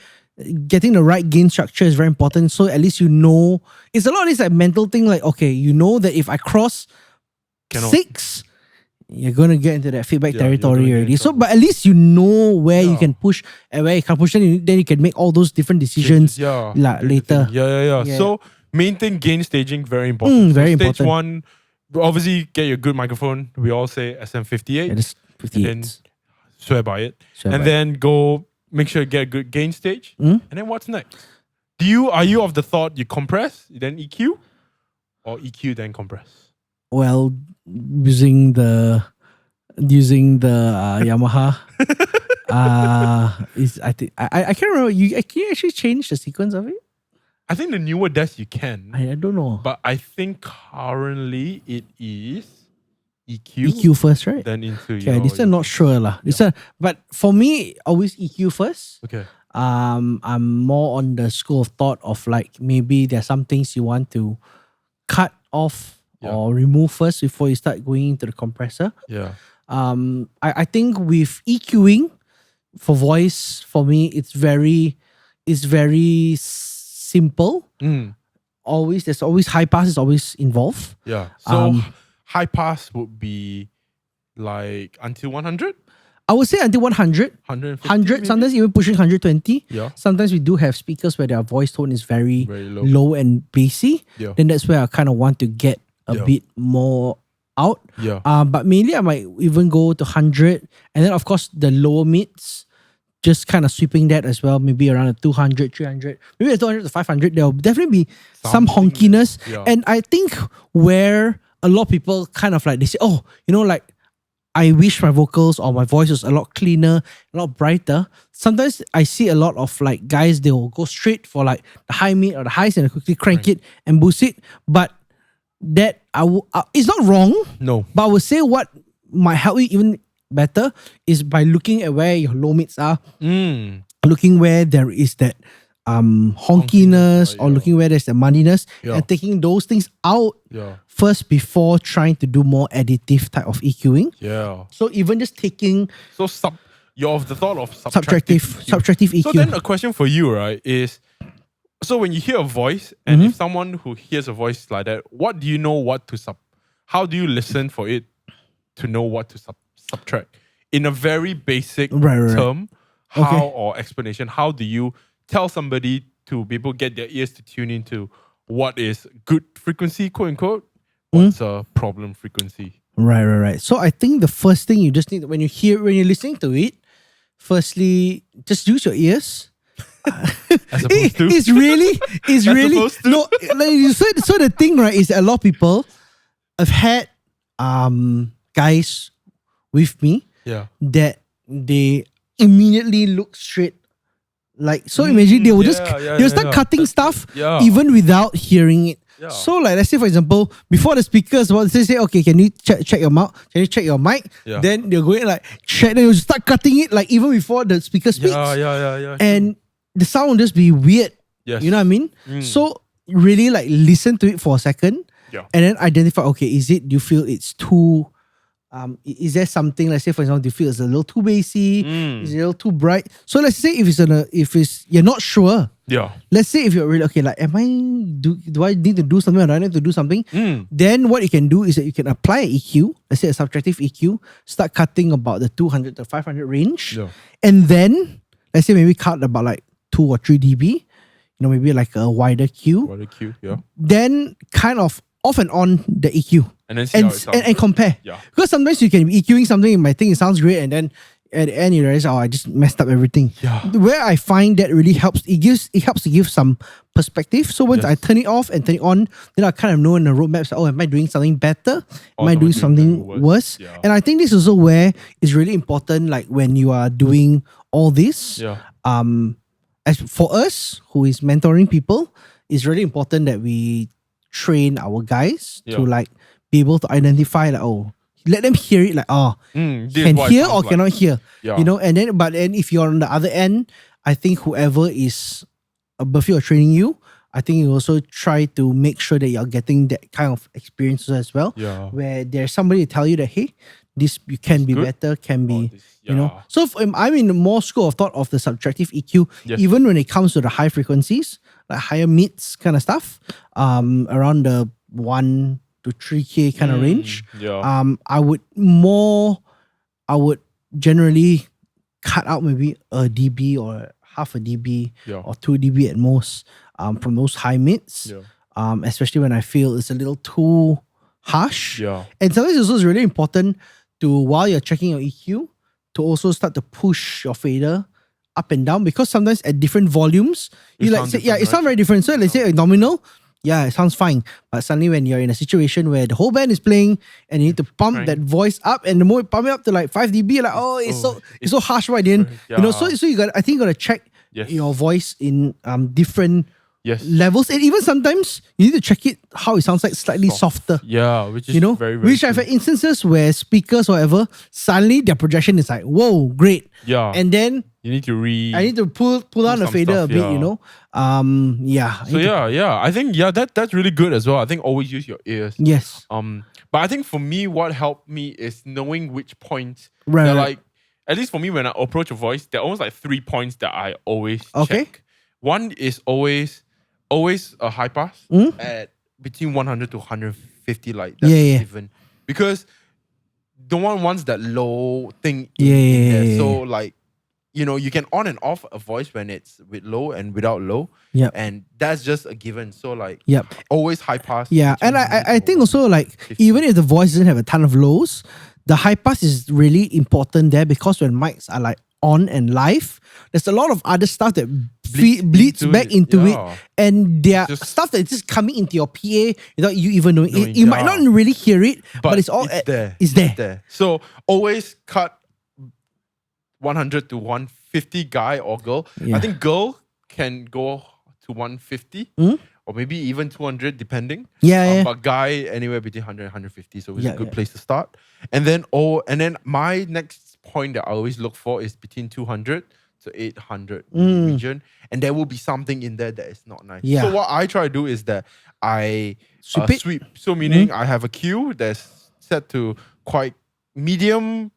getting the right gain structure is very important. So at least you know, it's a lot of this like mental thing, like, okay, you know that if I cross 6, you're going to get into that feedback territory already. So, but at least you know where you can push and where you can't push. Then you can make all those different decisions later. So, main thing, gain staging, very important. Very important. Stage 1, obviously, get your good microphone. We all say SM58. It is 58. And then swear by it. Then go make sure you get a good gain stage. And then what's next? Are you of the thought you compress, then EQ? Or EQ, then compress? Well, using the Yamaha, I think I can't remember. Can you actually change the sequence of it? I think the newer desks you can. I don't know. But I think currently it is EQ. EQ first, right? Then into this I'm not sure lah. But for me, always EQ first. Okay. I'm more on the school of thought of like maybe there's some things you want to cut off or remove first before you start going into the compressor. I think with EQing for voice, for me, it's very simple. There's always high pass is always involved. So high pass would be like until 100? I would say until 100. 100, sometimes even pushing 120. Sometimes we do have speakers where their voice tone is very low and bassy. Then that's where I kind of want to get a bit more out. But mainly I might even go to 100. And then of course the lower mids, just kind of sweeping that as well. Maybe around a 200, 300. Maybe a 200 to 500. There will definitely be some honkiness. And I think where a lot of people kind of like, they say, oh, you know, like, I wish my vocals or my voice was a lot cleaner, a lot brighter. Sometimes I see a lot of like guys, they will go straight for like the high mid or the highs and quickly crank it and boost it. But that it's not wrong. No. But I would say what might help you even better is by looking at where your low mids are, looking where there is that honkiness or looking where there's the muddiness and taking those things out first before trying to do more additive type of EQing. So even just taking... So you're of the thought of subtractive EQ. So then a question for you, right, is So when you hear a voice, and if someone who hears a voice like that, what do you know what to how do you listen for it to know what to subtract? In a very basic term, how or explanation, how do you tell somebody to be able to get their ears to tune into what is good frequency, quote unquote, what's a problem frequency? Right. So I think the first thing you just need, when you're listening to it, firstly, just use your ears. As opposed to? It's really no. So the thing, right, is that a lot of people have had guys with me that they immediately look straight. Like, so imagine they will they'll start cutting stuff even without hearing it. Yeah. So like, let's say for example, before the speakers, they say, okay, can you check your mouth? Can you check your mic? Yeah. Then they're going like check. Then you start cutting it like even before the speaker speaks. And the sound will just be weird. Yes. You know what I mean? So really like listen to it for a second. Yeah. And then identify, okay, do you feel it's too is there something, let's say for example, do you feel it's a little too bassy? Is it a little too bright? So let's say if you're not sure. Yeah. Let's say if you're really okay, like do I need to do something or do I need to do something? Then what you can do is that you can apply an EQ, let's say a subtractive EQ, start cutting about the 200 to 500 range. Yeah. And then let's say maybe cut about like 2 or 3 dB, maybe like a wider Q. Wider Q, yeah. Then kind of off and on the EQ. And then see how it sounds. And compare. Yeah. Because sometimes you can be EQing something, you might think it sounds great, and then at the end you realize, I just messed up everything. Yeah. Where I find that really helps, it helps to give some perspective. So once I turn it off and turn it on, then I kind of know in the roadmaps, am I doing something better? Am I doing something worse? Yeah. And I think this is also where it's really important, like when you are doing all this. Yeah. As for us, who is mentoring people, it's really important that we train our guys to like be able to identify like, let them hear it like, can hear or cannot hear. Yeah. And then if you're on the other end, I think whoever is above you or training you, I think you also try to make sure that you're getting that kind of experiences as well. Yeah. Where there's somebody to tell you that, hey, this you can be better, can be, So I'm in the more school of thought of the subtractive EQ, even when it comes to the high frequencies, like higher mids kind of stuff, around the 1 to 3K kind of range. Yeah. I would generally cut out maybe a dB or half a dB or 2 dB at most from those high mids, especially when I feel it's a little too harsh. Yeah. And sometimes it's also really important to, while you're checking your EQ, to also start to push your fader up and down, because sometimes at different volumes, it sounds very different. So let's say a nominal, it sounds fine. But suddenly when you're in a situation where the whole band is playing and you need to pump that voice up, and the more you pump it up to like 5 dB, like, it's so harsh right then. So you gotta check your voice in different levels, and even sometimes you need to check it how it sounds like slightly softer. Yeah, which is very, very which I've had instances where speakers or whatever, suddenly their projection is like, whoa, great. Yeah. And then I need to pull down the fader a bit, So I think that's really good as well. I think always use your ears. Yes. But I think for me, what helped me is knowing which points. Right. Like, at least for me, when I approach a voice, there are almost like 3 points that I always check. One is always a high pass at between 100 to 150, like that's given, because the one wants that low thing in there. So like, you can on and off a voice when it's with low and without low. Yeah. And that's just a given. So like, always high pass. Yeah. And I think also like 50. Even if the voice doesn't have a ton of lows, the high pass is really important there, because when mics are like on and live, there's a lot of other stuff that bleeds back into it, and there are stuff that's just coming into your PA without you even knowing. You might not really hear it, but it's all there. It's there. So always cut 100 to 150, guy or girl. I think girl can go to 150 or maybe even 200 depending. But guy anywhere between 100 and 150, so it's a good place to start. And then my next point that I always look for is between 200 to 800 region, and there will be something in there that is not nice. So what I try to do is that I sweep. So meaning I have a Q that's set to quite medium-ish,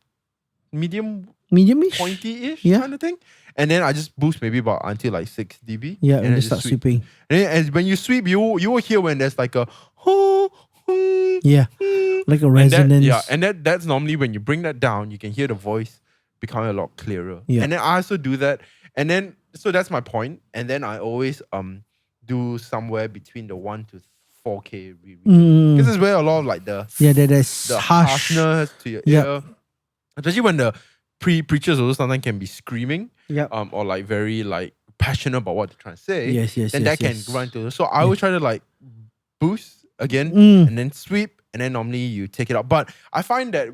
pointy-ish kind of thing, and then I just boost maybe about until like 6 dB. Yeah, and then just start sweeping. And then, when you sweep, you will hear when there's like a yeah, like a resonance. And that's normally when you bring that down, you can hear the voice becoming a lot clearer. Yeah. And then I also do that, and then so that's my point. And then I always do somewhere between the 1 to 4K reread. This is where a lot of like the harshness to your ear, especially when the preachers also sometimes can be screaming, or like very like passionate about what they're trying to say. Then that can run to. So I always try to like boost again and then sweep, and then normally you take it out. But I find that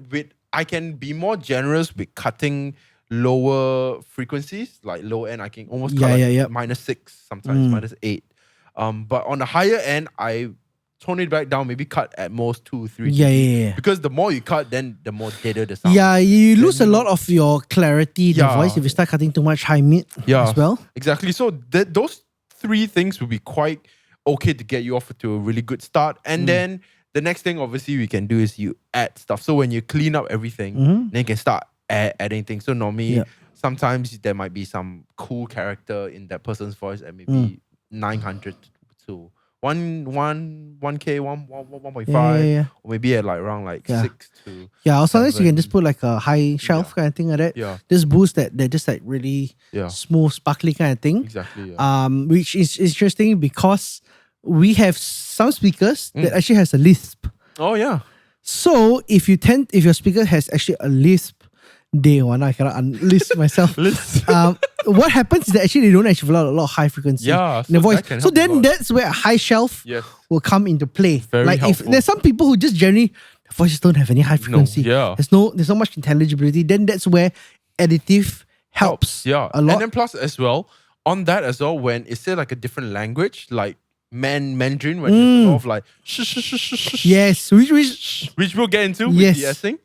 I can be more generous with cutting lower frequencies, like low end. I can almost cut -6 sometimes, -8. But on the higher end, I tone it back down, maybe cut at most 2, 3 dB. Because the more you cut, then the more deader the sound. Yeah, you lose a lot of your clarity in the voice if you start cutting too much high mid as well. Exactly. So those 3 things will be quite okay to get you off to a really good start. And then the next thing obviously we can do is you add stuff. So when you clean up everything, then you can start adding things. So normally sometimes there might be some cool character in that person's voice at maybe 900 to 1K, 1.5, or maybe at like around like 6 to or sometimes you can just put like a high shelf kind of thing like that. This boost that they're just like really smooth, sparkly kind of thing. Exactly. Which is interesting because we have some speakers that actually has a lisp. Oh yeah. So if your speaker has actually a lisp, I cannot unlisp myself. What happens is that actually they don't actually have a lot of high frequency in the voice. So then that's where a high shelf will come into play. Very like helpful. if there's some people who just generally the voices don't have any high frequency. There's not much intelligibility. Then that's where additive helps a lot. And then plus as well, on that as well, when it's say like a different language, like Mandarin, when there's a lot of like yes, which we'll get into with the S-ing.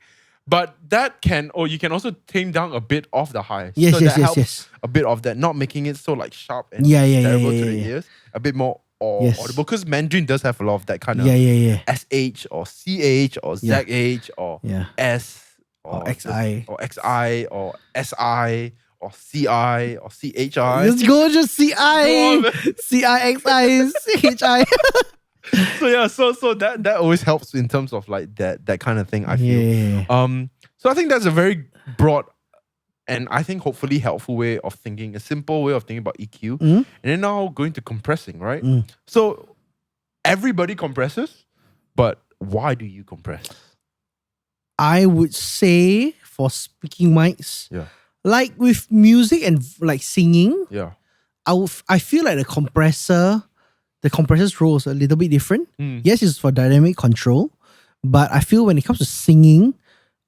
But that you can also tame down a bit of the high. So that helps a bit of that, not making it so like sharp and terrible to the ears. A bit more audible. Because Mandarin does have a lot of that kind of SH or CH or ZH or S or XI or XI or SI or CI or CHI. Let's go just CI. CIXI, CHI. So that always helps in terms of like that kind of thing, I feel. So I think that's a very broad and I think hopefully helpful way of thinking, a simple way of thinking about EQ. And then now going to compressing, right? So everybody compresses, but why do you compress? I would say for speaking mics, like with music and like singing, I feel like the compressor's role is a little bit different. Yes, it's for dynamic control, but I feel when it comes to singing,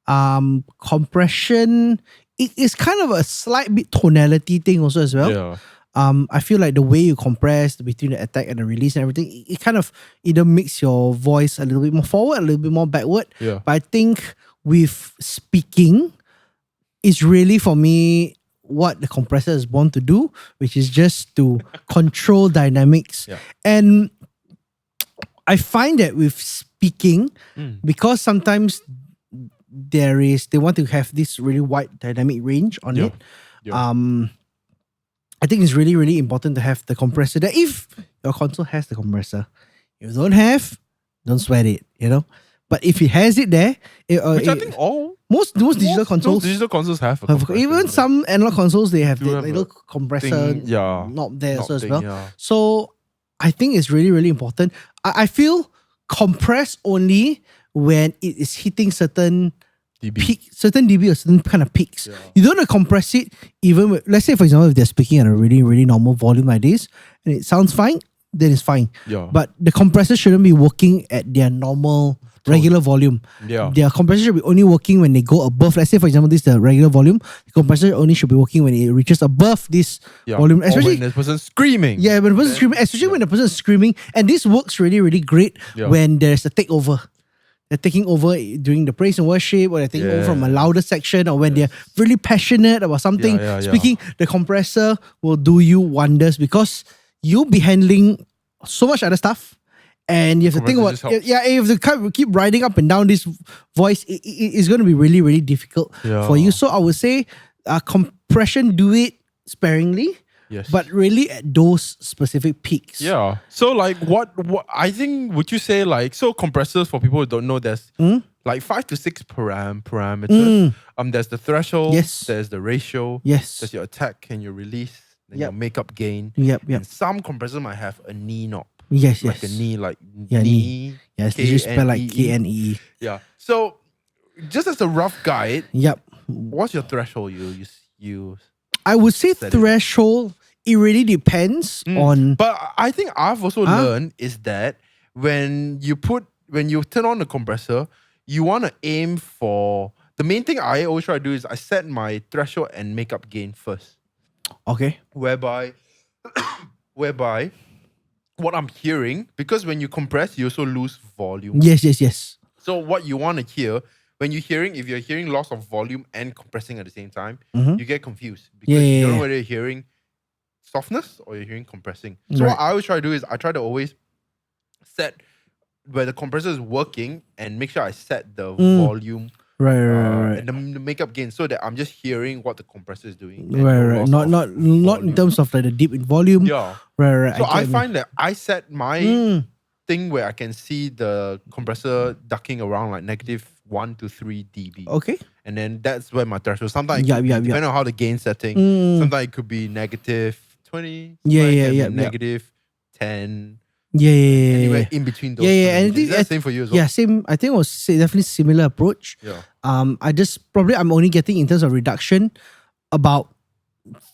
compression, it is kind of a slight bit tonality thing also as well. I feel like the way you compress between the attack and the release and everything, it kind of either makes your voice a little bit more forward, a little bit more backward. But I think with speaking, it's really for me what the compressor is born to do, which is just to control dynamics. And I find that with speaking, because sometimes they want to have this really wide dynamic range on it. I think it's really, really important to have the compressor there. If your console has the compressor, if you don't have, don't sweat it, But if it has it there, which I think most digital consoles have a compressor. Even some analog consoles, they have the little compressor knob there as well. So I think it's really, really important. I feel compress only when it is hitting certain certain dB or certain kind of peaks. You don't want to compress it even with, let's say for example, if they're speaking at a really, really normal volume like this and it sounds fine, then it's fine. But the compressor shouldn't be working at their normal regular volume. Their compressor should be only working when they go above. Let's say for example, this is the regular volume. The compressor only should be working when it reaches above this volume. Especially when the person's screaming. When the person's screaming, especially when the person is screaming. And this works really, really great when there's a takeover. They're taking over during the praise and worship, or they're taking over from a louder section, or when they're really passionate about something. Speaking, the compressor will do you wonders because you'll be handling so much other stuff. And you have to think about, you have to keep riding up and down this voice. It's going to be really, really difficult for you. So I would say compression, do it sparingly. Yes. But really at those specific peaks. Yeah. So like what I think, would you say like, so compressors, for people who don't know, there's like 5 to 6 parameters. There's the threshold, Yes. there's the ratio, Yes. there's your attack and your release, then Yep. your makeup gain. Yep. And some compressors might have a knee knob. Yes. Like a knee, like Yeah, knee. Yes, they just spell like KNEE. KNEE. Yeah. So just as a rough guide, Yep. what's your threshold you I would say Set it. threshold, it really depends on. But I think I've also learned is that when you turn on the compressor, you want to aim for, the main thing I always try to do is I set my threshold and makeup gain first. Okay. Whereby what I'm hearing, because when you compress, you also lose volume. Yes. So what you want to hear, when you're hearing, if you're hearing loss of volume and compressing at the same time, you get confused because you don't know whether you're hearing softness or you're hearing compressing. So what I always try to do is I try to always set where the compressor is working and make sure I set the volume Right. and the makeup gain so that I'm just hearing what the compressor is doing. Right. Not in volume. terms of like the dip in volume. Yeah. Right. So I find that I set my thing where I can see the compressor ducking around like -1 to 3 dB. Okay. And then that's where my threshold. Sometimes Yeah. depending on how the gain setting, sometimes it could be -20. Yeah. -10. Yeah. Anywhere in between those. Yeah. And I ranges. think Is that the same for you as well? Yeah, same. I think it was definitely similar approach. Yeah. I'm only getting in terms of reduction about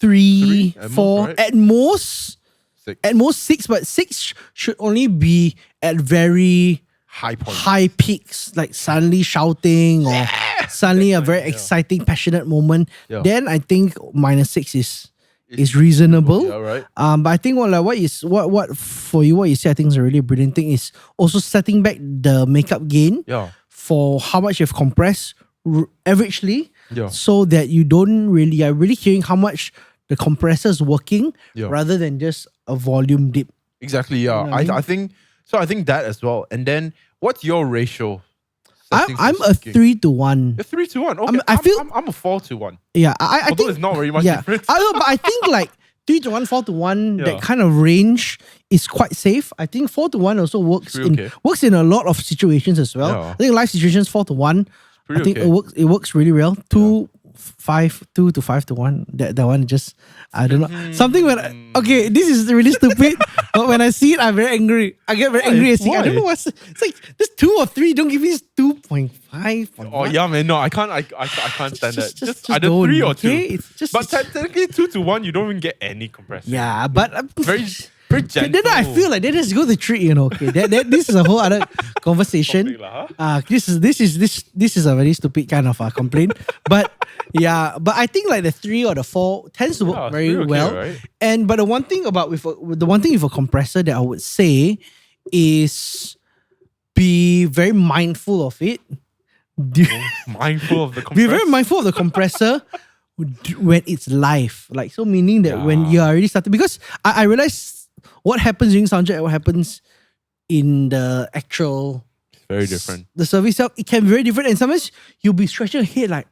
3, at 4, most, right? at most. 6. At most 6, but 6 should only be at very High point. high peaks, like suddenly shouting or suddenly a very exciting, passionate moment. Yeah. Then I think -6 is reasonable. Yeah, right. But I think what you say, I think is a really brilliant thing is also setting back the makeup gain Yeah. for how much you've compressed averagely, Yeah. so that you don't really are really hearing how much the compressor is working Yeah. rather than just a volume dip. Exactly. Yeah. You know what I I think so. I think that as well. And then what's your ratio? I'm a 3 to 1. You're 3 to 1. Okay. I feel- I'm a 4 to 1. Yeah, I Although think it's not very much yeah. difference. I know, but I think like 3 to 1, 4 to 1, Yeah. that kind of range is quite safe. I think 4 to 1 also works Pretty okay. works in a lot of situations as well. Yeah. I think life situations 4 to 1. Pretty I think okay. it works really well. 2 to 5 to 1. That one just, I don't know. Something when okay, this is really stupid. But when I see it, I'm very angry. I get very angry. I don't know what's it's like this 2 or 3. Don't give me 2.5. Oh yeah, man. No, I can't. I can't stand that. Just either don't, 3 or 2. okay? It's just- but technically 2 to 1, you don't even get any compression. Yeah, but Very gentle. then I feel like that is go the trick, Okay, this is a whole other conversation. Topic lah, This is a very stupid kind of complaint. But yeah, but I think like the 3 or the 4 tends to work Yeah, very it's pretty okay, well. right? But the one thing with a compressor that I would say is be very mindful of it. Mindful of the Be compressor. very mindful of the compressor when it's live. Like, so meaning that when you are already started, because I realize what happens during soundcheck, what happens in the actual Very different. the service itself, it can be very different. And sometimes you'll be scratching your head like,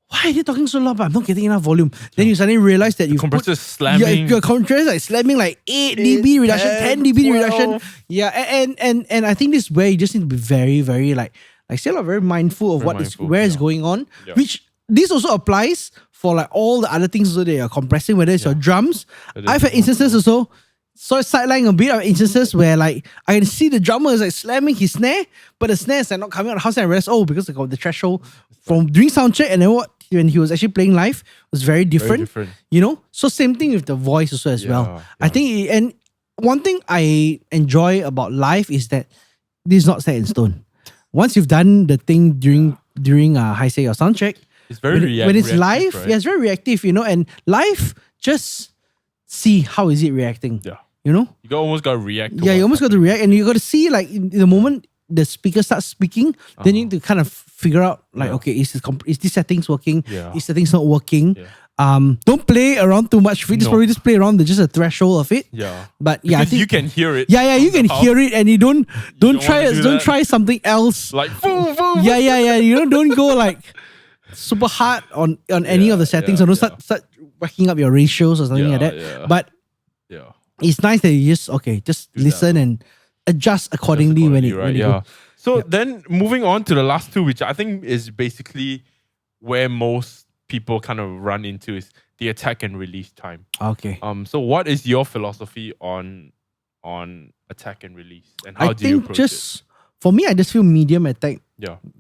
why are they talking so loud? But I'm not getting enough volume. Then you suddenly realize that you Compressor slamming. your compressor like slamming like 8 dB reduction, 10 dB 12. reduction. Yeah, and I think this is where you just need to be very, very like still very mindful of where it's going on. Yeah. Which this also applies for like all the other things also that you're compressing, whether it's your drums. I've had instances also. So sideline a bit of instances where like I can see the drummer is like slamming his snare, but the snare is like not coming out of the house, and I realized, because of the threshold from doing soundcheck and then when he was actually playing live was very different. So same thing with the voice also as well. Yeah. I think and one thing I enjoy about live is that this is not set in stone. Once you've done the thing during high say or soundcheck, It's very when it's live, right? yeah, it's very reactive, and live just see how is it reacting. Yeah. You almost got to react. Yeah, you almost got to react, and you got to see like in the moment the speaker starts speaking, then you need to kind of figure out like, okay, is this settings working? Yeah. Is settings not working? Yeah. Don't play around too much. Probably just play around just a threshold of it. Yeah. But yeah, I Because think you can hear it. Yeah, you can hear it, and you don't try wanna do don't that. try something else. Like, boom, boom. Yeah. You don't go like super hard on any of the settings, or don't start whacking up your ratios or something like that. Yeah. But it's nice that you just listen and adjust accordingly, when you go. So then moving on to the last two, which I think is basically where most people kind of run into, is the attack and release time. Okay. So what is your philosophy on attack and release, and how do you approach it? For me, I just feel medium attack,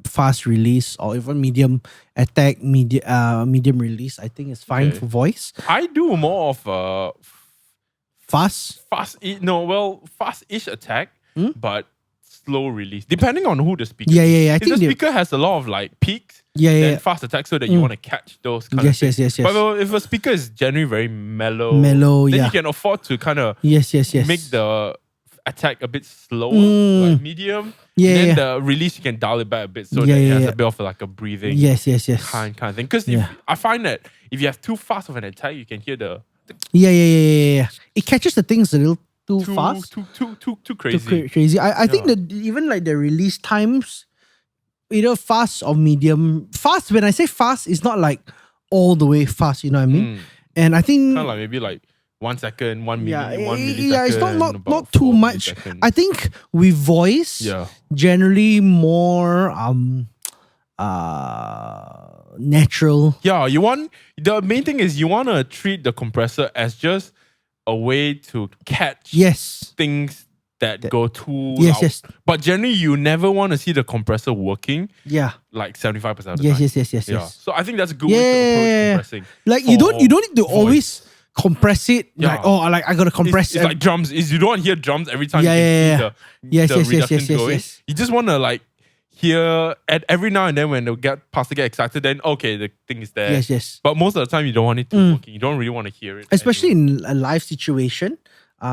fast release, or even medium attack, medium release. I think it's fine for voice. I do more of a fast-ish attack, but slow release, depending on who the speaker is. I if think the speaker has a lot of like peaks, then fast attack, so that you want to catch those kind of things. Yes. But if a speaker is generally very mellow, then you can afford to kind of make the attack a bit slower, like medium. Then the release, you can dial it back a bit, so that it has a bit of like a breathing kind of thing. Because I find that if you have too fast of an attack, you can hear the it catches the things a little too fast, too crazy. Crazy. I think that even like the release times, either fast or medium. Fast, when I say fast, it's not like all the way fast. You know what I mean? And I think kind of like maybe like 1 second, 1 minute, 1 millisecond. It's not too much. I think with voice, generally more natural. Yeah, the main thing is you want to treat the compressor as just a way to catch things that go too loud. But generally, you never want to see the compressor working. Like 75% of the time. Yes. So I think that's a good way to approach compressing. Like you don't need to always compress it. Like I gotta compress. It's like drums. You don't want to hear drums every time you can see the reduction going. You just want to like hear at every now and then when the parts get excited, then the thing is there. But most of the time you don't want it to be working. You don't really want to hear it. Especially in a live situation,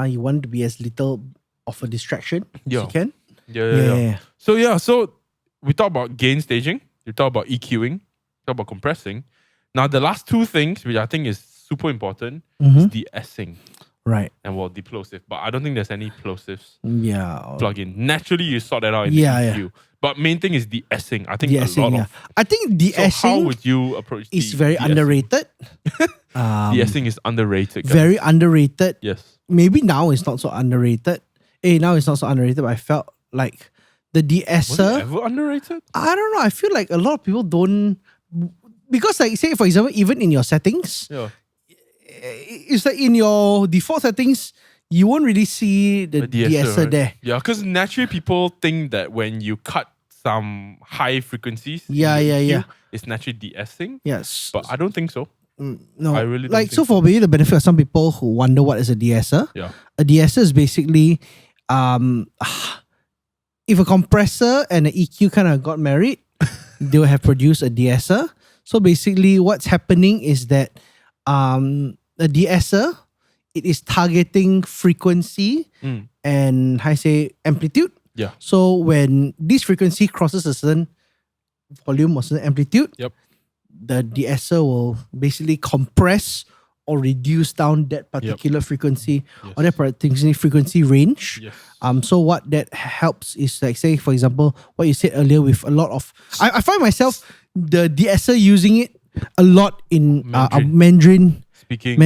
you want it to be as little of a distraction as you can. So we talk about gain staging, we talk about EQing, talk about compressing. Now the last two things, which I think is super important, is de-essing. Right. And deplosive. But I don't think there's any plosives plug-in. Naturally, you sort that out in the EQ. But main thing is de-essing. I think I think de-essing. So how would you approach it's very underrated. De-essing is underrated. Guys. Very underrated. Yes. Maybe now it's not so underrated. Now it's not so underrated, but I felt like the de-esser. Was it ever underrated? I don't know. I feel like a lot of people don't, because like say for example, even in your settings, it's like in your default settings, you won't really see the de-esser right? there. Yeah, because naturally people think that when you cut some high frequencies, it's naturally de-essing. Yes. But I don't think so. No, I really don't like think so. For maybe the benefit of some people who wonder what is a de-esser. A de-esser is basically if a compressor and an EQ kind of got married, they will have produced a de-esser. So basically, what's happening is that a de-esser, it is targeting frequency and amplitude. Yeah. So when this frequency crosses a certain volume or certain amplitude, the de-esser will basically compress or reduce down that particular frequency or that particular frequency range. So what that helps is like, say for example, what you said earlier with a lot of, I find myself the de-esser using it a lot in Mandarin speaking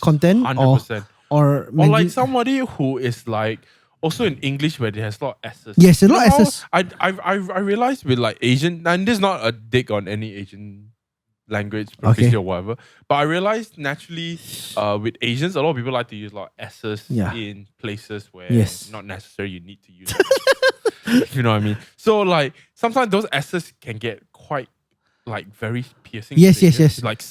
content 100%. or like somebody who is like also in English where they has a lot of S's. Yes, a lot of S's. I realized with like Asian, and this is not a dig on any Asian language, proficiency or whatever, but I realized naturally with Asians, a lot of people like to use a lot of S's in places where not necessarily you need to use it. You know what I mean? So like sometimes those S's can get quite like very piercing. Yes. Like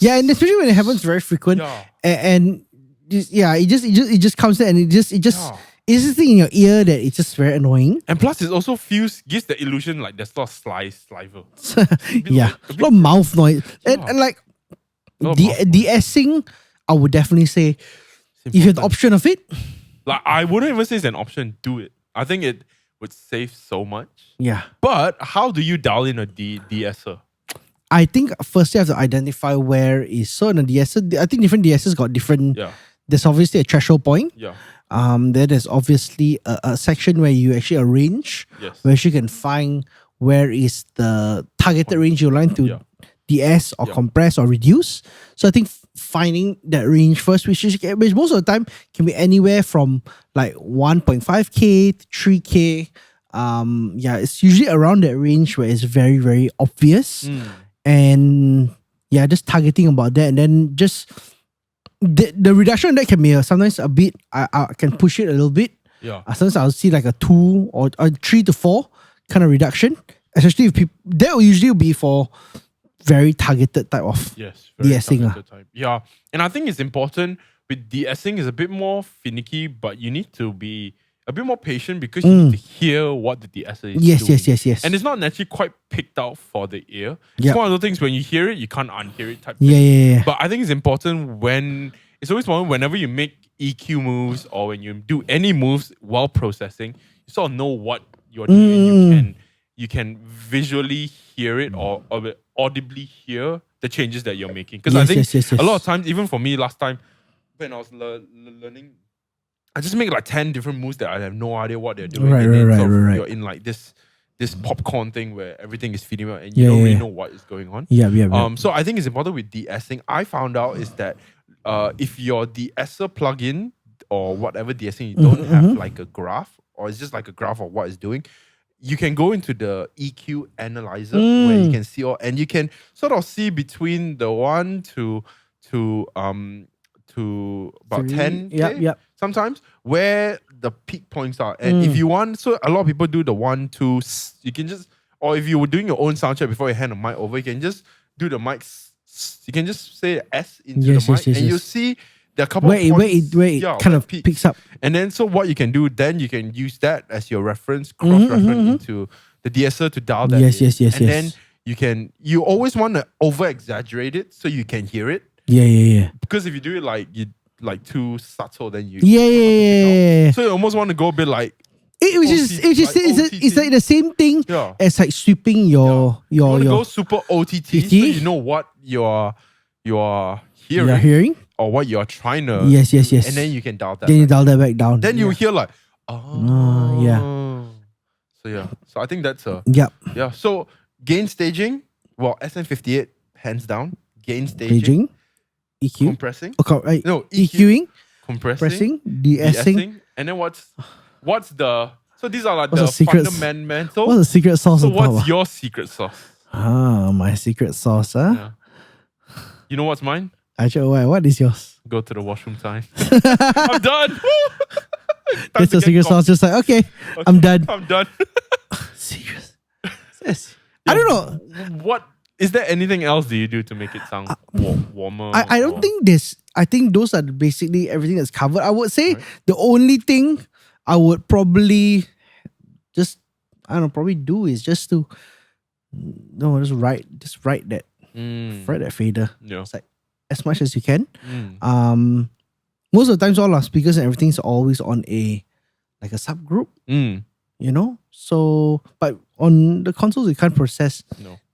and especially when it happens very frequent. And it just comes in and it just it's this thing in your ear that it's just very annoying. And plus it also gives the illusion like there's a lot of saliva. A lot of mouth noise. And like de-essing, I would definitely say if you have the option of it. Like I wouldn't even say it's an option, do it. I think it would save so much. Yeah. But how do you dial in a de-esser? I think first you have to identify where is. So in a de-esser, I think different de-essers got different. There's obviously a threshold point. There's obviously a section where you actually arrange, where you can find where is the targeted range you're trying to de-ess or compress or reduce. So I think finding that range first, which most of the time can be anywhere from like 1.5K to 3K. It's usually around that range where it's very, very obvious. And just targeting about that, and then just the reduction that can be sometimes a bit, I can push it a little bit. Sometimes I'll see like a 2 or a 3 to 4 kind of reduction, especially if people, that will usually be for very targeted type of de-essing. Yeah, and I think it's important with de-essing is a bit more finicky, but you need to be a bit more patient because you need to hear what the de-esser is doing. Yes. And it's not naturally quite picked out for the ear. It's one of those things when you hear it, you can't unhear it type thing. Yeah. But I think it's important whenever you make EQ moves or when you do any moves while processing, you sort of know what you're doing. And you can visually hear it or audibly hear the changes that you're making. Because I think a lot of times, even for me last time when I was learning, I just make like 10 different moves that I have no idea what they're doing. Right. You're in like this popcorn thing where everything is feeding out and you don't really know what is going on. So I think it's important with de-essing. I found out is that if your de-esser plugin or whatever de-essing you don't have like a graph or it's just like a graph of what it's doing, you can go into the EQ analyzer where you can see and you can sort of see between the 1 to about 10K sometimes where the peak points are. And if you want, so a lot of people do the 1, 2, you can just, or if you were doing your own sound check before you hand a mic over, you can just do the mic, you can just say S into the mic and you'll see there are a couple of points where it kind of picks up. And then so what you can do, then you can use that as your reference, cross-reference into the de-esser to dial that in. And then you always want to over-exaggerate it so you can hear it. Because if you do it like too subtle, then you So you almost want to go a bit like it's like the same thing as like sweeping your you want to go super OTT so you know what you're hearing or what you're trying to yes and then you can dial that you dial that back down, then you hear like so I think that's so gain staging, well, SM58 hands down, gain staging, EQ, compressing, EQing, compressing, de-essing, and then what's the, so these are like the fundamental. What's the secret sauce? So what's your secret sauce? My secret sauce, You know what's mine? Actually, what is yours? Go to the washroom time. I'm done. That's the secret sauce. Just like, okay, I'm done. Serious. I don't know. What is there anything else do you do to make it sound warmer? I don't think there's. I think those are basically everything that's covered. I would say the only thing I would probably probably do is just write that fader. It's like as much as you can. Most of the times all our speakers and everything's always on a subgroup. You know? So but on the consoles you can't process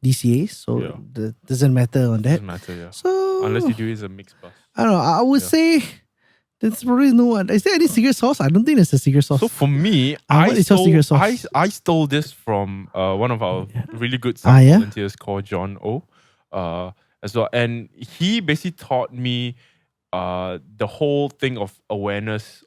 DCA, so that doesn't matter on that. Doesn't matter, So unless you do it as a mix bus. I don't know. I would say there's probably no one. Is there any secret sauce? I don't think there's a secret sauce. So for me, what is your secret sauce? I stole this from one of our really good sound volunteers called John O. As well. And he basically taught me the whole thing of awareness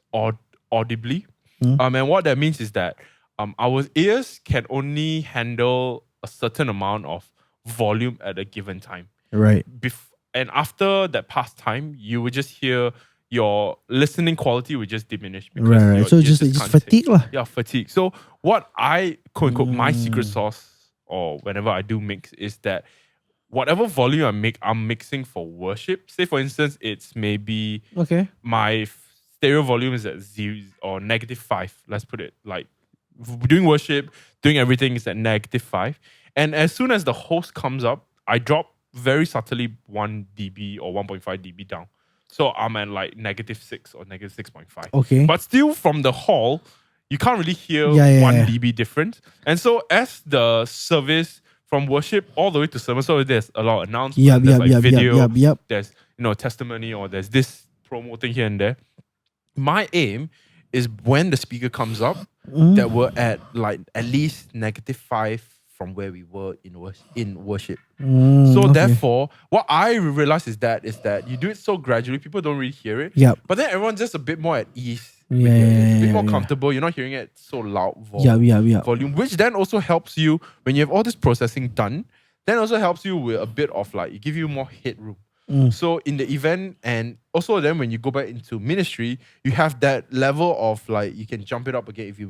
audibly. And what that means is that our ears can only handle a certain amount of volume at a given time. Right. And after that past time, you would just hear your listening quality would just diminish. Right. So it's just fatigue. Fatigue. So what I quote unquote my secret sauce or whenever I do mix is that whatever volume I'm mixing for worship. Say for instance, it's maybe my stereo volume is at 0 or -5. Let's put it like doing worship, doing everything is at -5. And as soon as the host comes up, I drop very subtly 1 dB or 1.5 dB down. So I'm at like -6 or -6.5. Okay. But still from the hall, you can't really hear 1 dB difference. And so as the service from worship all the way to sermon, so there's a lot of announcements, there's video, there's testimony, or there's this promo thing here and there. My aim is when the speaker comes up, that we're at like at least -5 from where we were in worship. Okay. Therefore, what I realized is that you do it so gradually, people don't really hear it. Yep. But then everyone's just a bit more at ease. Yeah, It's a bit more yeah. comfortable. You're not hearing it so loud Yeah. volume, which then also helps you when you have all this processing done. Then also helps you with a bit of like, it give you more headroom. So in the event, and also then when you go back into ministry, you have that level of like, you can jump it up again if you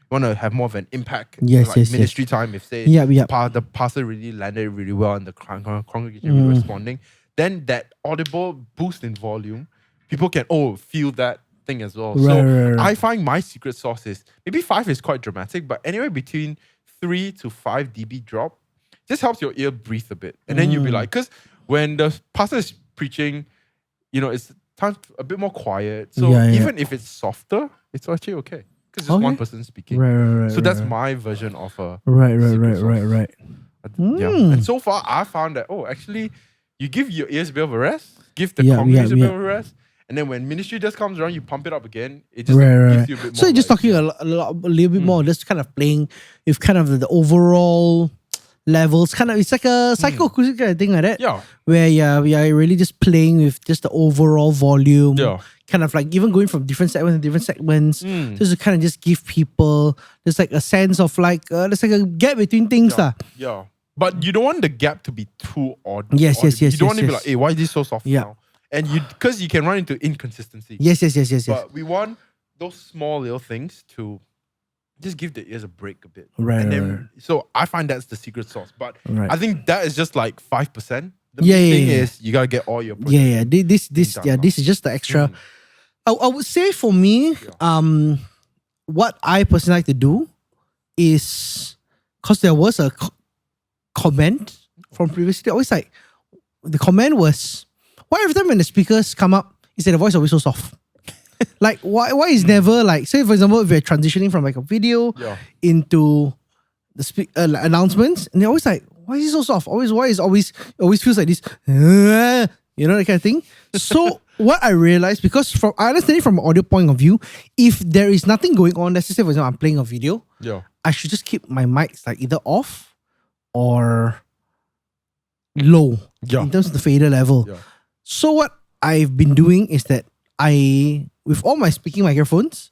want to have more of an impact. Yes, ministry time, if say the pastor really landed really well and the congregation really responding, then that audible boost in volume, people can feel that thing as well. Right. I find my secret sauce is, maybe 5 is quite dramatic, but anywhere between 3 to 5 dB drop just helps your ear breathe a bit. And then you'll be like, because when the pastor is preaching, it's time a bit more quiet. So even if it's softer, it's actually okay. Because it's one person speaking. Right. So that's my version of a Right. Yeah. And so far, I found that, actually, you give your ears a bit of a rest, give the congregation a bit of a rest, and then when ministry just comes around, you pump it up again. It just gives you a bit more. So you're just talking a little bit more, just kind of playing with kind of the overall levels, kind of, it's like a psychoacoustic kind of thing like that. Yeah. Where we are really just playing with just the overall volume. Yeah. Kind of like even going from different segments, just to kind of just give people just like a sense of like there's like a gap between things. Yeah. But you don't want the gap to be too odd. Yes. You don't want to be like, hey, why is this so soft now? And because you can run into inconsistency. Yes. But we want those small little things to just give the ears a break a bit. Right. So I find that's the secret sauce. But Right. I think that is just like 5%. The main thing is you gotta get all your This is just the extra. I would say for me, what I personally like to do is, because there was a comment from previously, always like, the comment was, why every time when the speakers come up, is that the voice always so soft? Like, why is never like, say for example, if we're transitioning from like a video into the announcements, and they're always like, why is it so soft? Always feels like this, that kind of thing. So what I realized, because I understand it from an audio point of view, if there is nothing going on, let's just say for example, I'm playing a video, I should just keep my mics like either off or low in terms of the fader level. So what I've been doing is that with all my speaking microphones,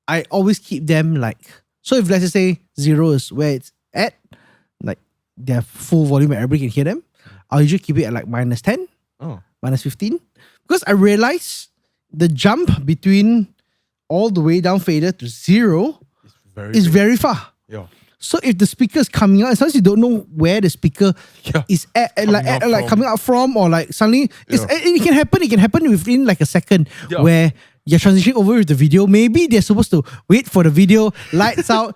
I always keep them like, so if let's just say 0 is where it's at, like their full volume and everybody can hear them, I'll usually keep it at like -10, -15. Because I realize the jump between all the way down fader to 0 is very far. So if the speaker is coming out, and sometimes you don't know where the speaker is coming out from, or like suddenly it can happen. It can happen within like a second where you're transitioning over with the video. Maybe they're supposed to wait for the video, lights out,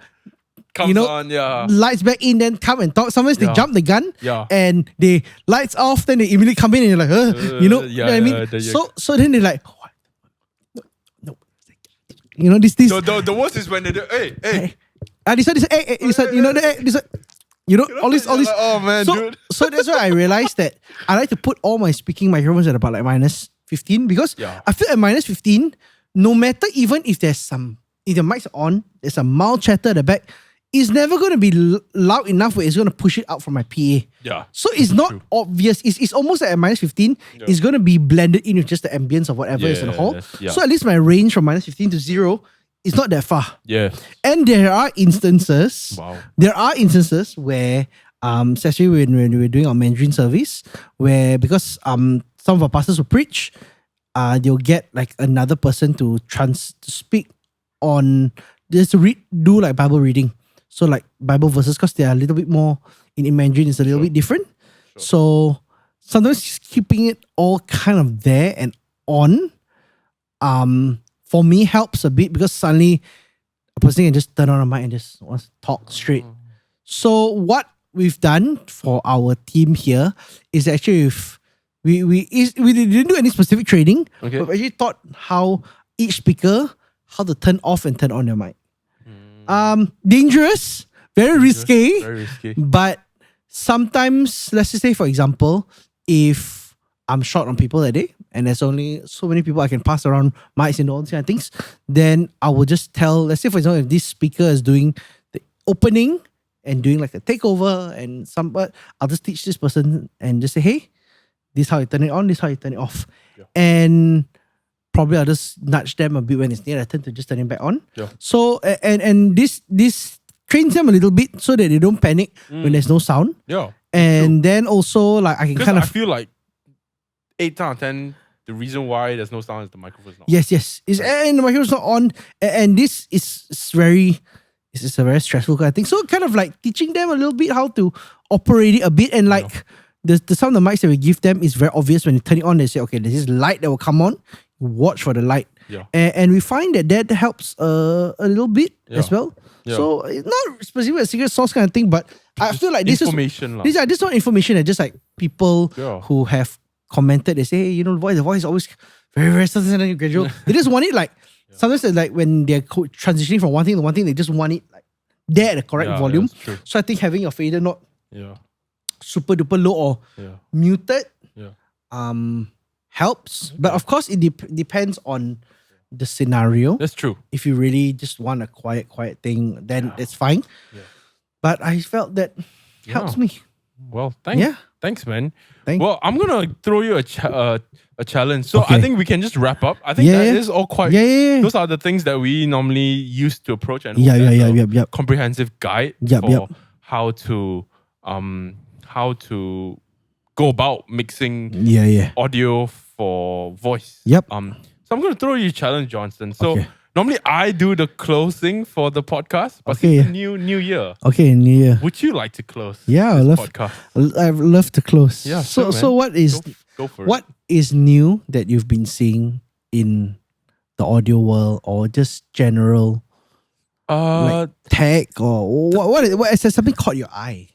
lights back in, then come and talk. Sometimes they jump the gun and they lights off, then they immediately come in and you're like, what I mean? So then they're like, no. This. The worst is when they do, hey. This one, all this. Like, oh man, dude. So that's why I realized that I like to put all my speaking microphones at about like -15, because I feel at -15, no matter even if if the mic's on, there's a mild chatter at the back, it's never going to be loud enough where it's going to push it out from my PA. So it's not obvious. It's almost like at -15, it's going to be blended in with just the ambience of whatever is in the hall. So at least my range from -15 to 0, it's not that far. And there are instances where, especially when we're doing our Mandarin service, where because some of our pastors will preach, they'll get like another person to speak on, just to do like Bible reading. So like Bible verses, because they are a little bit more in Mandarin, it's a little bit different. So sometimes just keeping it all kind of there and on, for me helps a bit, because suddenly a person can just turn on a mic and just wants to talk straight. So what we've done for our team here is actually we didn't do any specific training. But we actually taught how each speaker, how to turn off and turn on their mic. Dangerous, very risky. But sometimes, let's just say for example, if I'm short on people that day, and there's only so many people I can pass around mics and all these kind of things, then I will just tell, let's say for example, if this speaker is doing the opening and doing like a takeover and but I'll just teach this person and just say, hey, this is how you turn it on, this is how you turn it off. Yeah. And probably I'll just nudge them a bit when it's near their turn to just turn it back on. Yeah. So and this trains them a little bit so that they don't panic when there's no sound. Yeah. And then also like I can kind of I feel like 8 out of 10 the reason why there's no sound is the microphone's not on. Yes. And the microphone's not on. And this is a very stressful kind of thing. So kind of like teaching them a little bit how to operate it a bit. And like the some of the mics that we give them is very obvious. When you turn it on, they say, okay, there's this light that will come on. Watch for the light. Yeah. And we find that helps a little bit as well. Yeah. So it's not specifically a secret sauce kind of thing, but I feel like this is not information that just like people who have commented, they say, hey, you know, the voice is always very, very sudden gradual. They just want it like, sometimes it's like when they're transitioning from one thing to one thing, they just want it like there at the correct volume. So I think having your fader not super duper low or muted helps. But of course, it depends on the scenario. That's true. If you really just want a quiet thing, then it's fine. Yeah. But I felt that helps me. Well, thanks, man. Well, I'm gonna throw you a challenge. So I think we can just wrap up. I think that is all quite. Those are the things that we normally use to approach and comprehensive guide for how to go about mixing audio for voice. Yep. So I'm gonna throw you a challenge, Johnson. So. Normally, I do the closing for the podcast, but it's new year. Okay, new year. Would you like to close? Yeah, I'd love to close. Yeah, so what is go for what is new that you've been seeing in the audio world, or just general like tech, or what is there something caught your eye?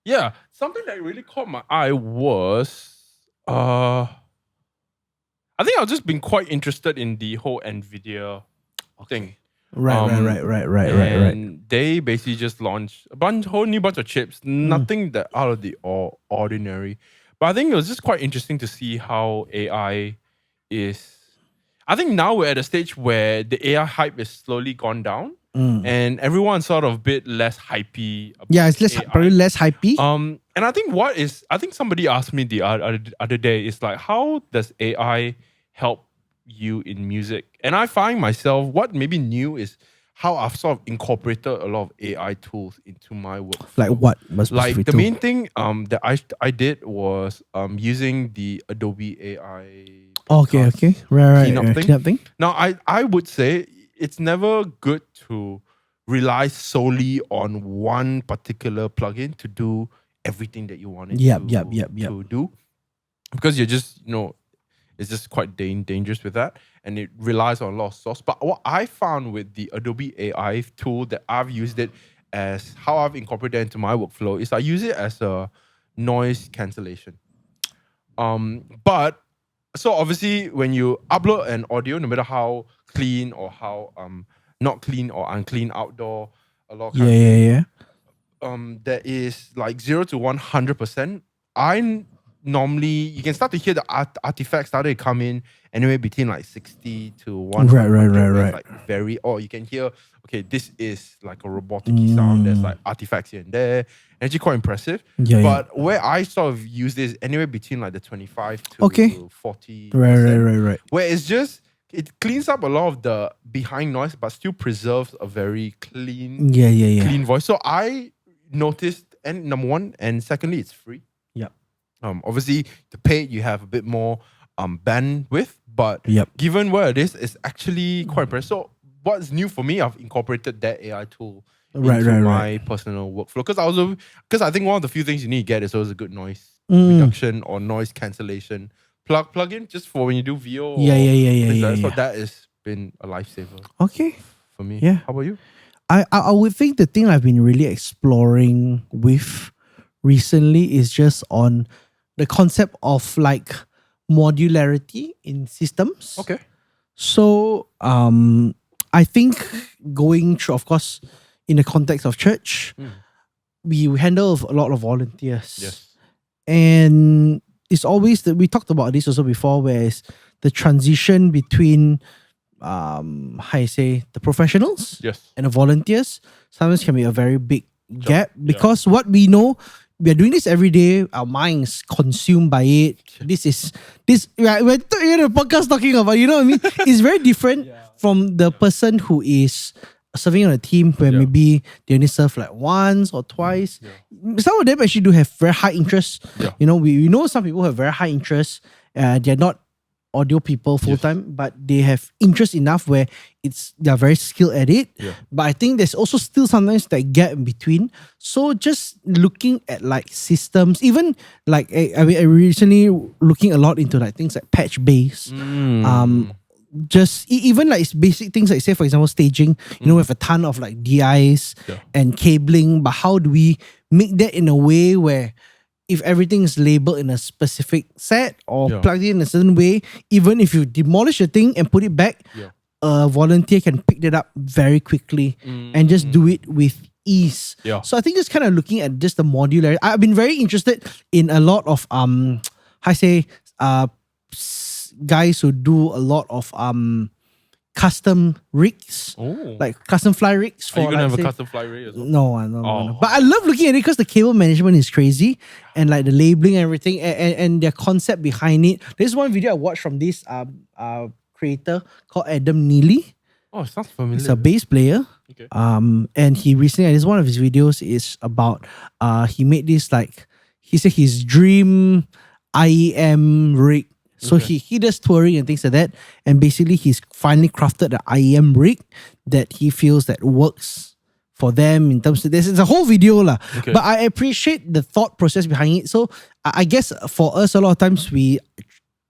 Yeah, something that really caught my eye was I think I've just been quite interested in the whole NVIDIA thing. Right. And they basically just launched a whole new bunch of chips. Nothing that out of the ordinary. But I think it was just quite interesting to see how AI is. I think now we're at a stage where the AI hype is slowly gone down. And everyone's sort of a bit less hypey. It's probably less hypey. And I think somebody asked me the other day, it's like, how does AI help you in music? And I find myself, what maybe new is how I've sort of incorporated a lot of AI tools into my workflow. Like what? Like the main thing that I did was using the Adobe AI. Okay. Cleanup thing. Now I would say it's never good to rely solely on one particular plugin to do everything that you want it to do, because you're just it's just quite dangerous with that, and it relies on a lot of source. But what I found with the Adobe AI tool that I've used it as how I've incorporated it into my workflow is I use it as a noise cancellation. But so obviously when you upload an audio, no matter how clean or how not clean or unclean outdoor, a lot of there is like 0 to 100%. Normally, you can start to hear the artifacts started to come in anywhere between like 60 to 100. Right. Like or you can hear, okay, this is like a robotic sound. There's like artifacts here and there. Actually quite impressive. But where I sort of use this anywhere between like the 25 to 40. Right. Where it's just, it cleans up a lot of the behind noise, but still preserves a very clean, clean voice. So I noticed, and number one, and secondly, it's free. Obviously, to pay, you have a bit more bandwidth, but given where it is, it's actually quite impressive. So what's new for me, I've incorporated that AI tool into my personal workflow. Because I think one of the few things you need to get is always a good noise reduction or noise cancellation plug-in, just for when you do VO. So that has been a lifesaver. Okay. For me. Yeah. How about you? I would think the thing I've been really exploring with recently is just on the concept of like modularity in systems. Okay. So I think going through, of course, in the context of church, we handle a lot of volunteers. Yes. And it's always that we talked about this also before, where it's the transition between the professionals yes. and the volunteers sometimes can be a very big gap because what we know, we are doing this every day. Our minds consumed by it. We're the podcast talking about. You know what I mean? It's very different from the person who is serving on a team where maybe they only serve like once or twice. Some of them actually do have very high interest. You know, we know some people have very high interest. They're not audio people full time, but they have interest enough where they're very skilled at it. But I think there's also still sometimes that gap in between. So just looking at like systems, even like I recently looking a lot into like things like patch base. Just even like basic things like say for example staging, you know, we have a ton of like DIs and cabling, but how do we make that in a way where if everything is labeled in a specific set or plugged in a certain way, even if you demolish the thing and put it back, a volunteer can pick that up very quickly and just do it with ease. So I think just kind of looking at just the modularity. I've been very interested in a lot of guys who do a lot of custom rigs, like custom fly rigs. Are you gonna have a custom fly rig as well? No. But I love looking at it because the cable management is crazy and like the labeling and everything and their concept behind it. There's one video I watched from this creator called Adam Neely. Oh, it sounds familiar. He's a bass player. Okay. And he recently, this one of his videos is about he made this like he said his dream IEM rig. So he does touring and things like that. And basically he's finally crafted the IEM rig that he feels that works for them in terms of this. It's a whole video lah. But I appreciate the thought process behind it. So I guess for us, a lot of times we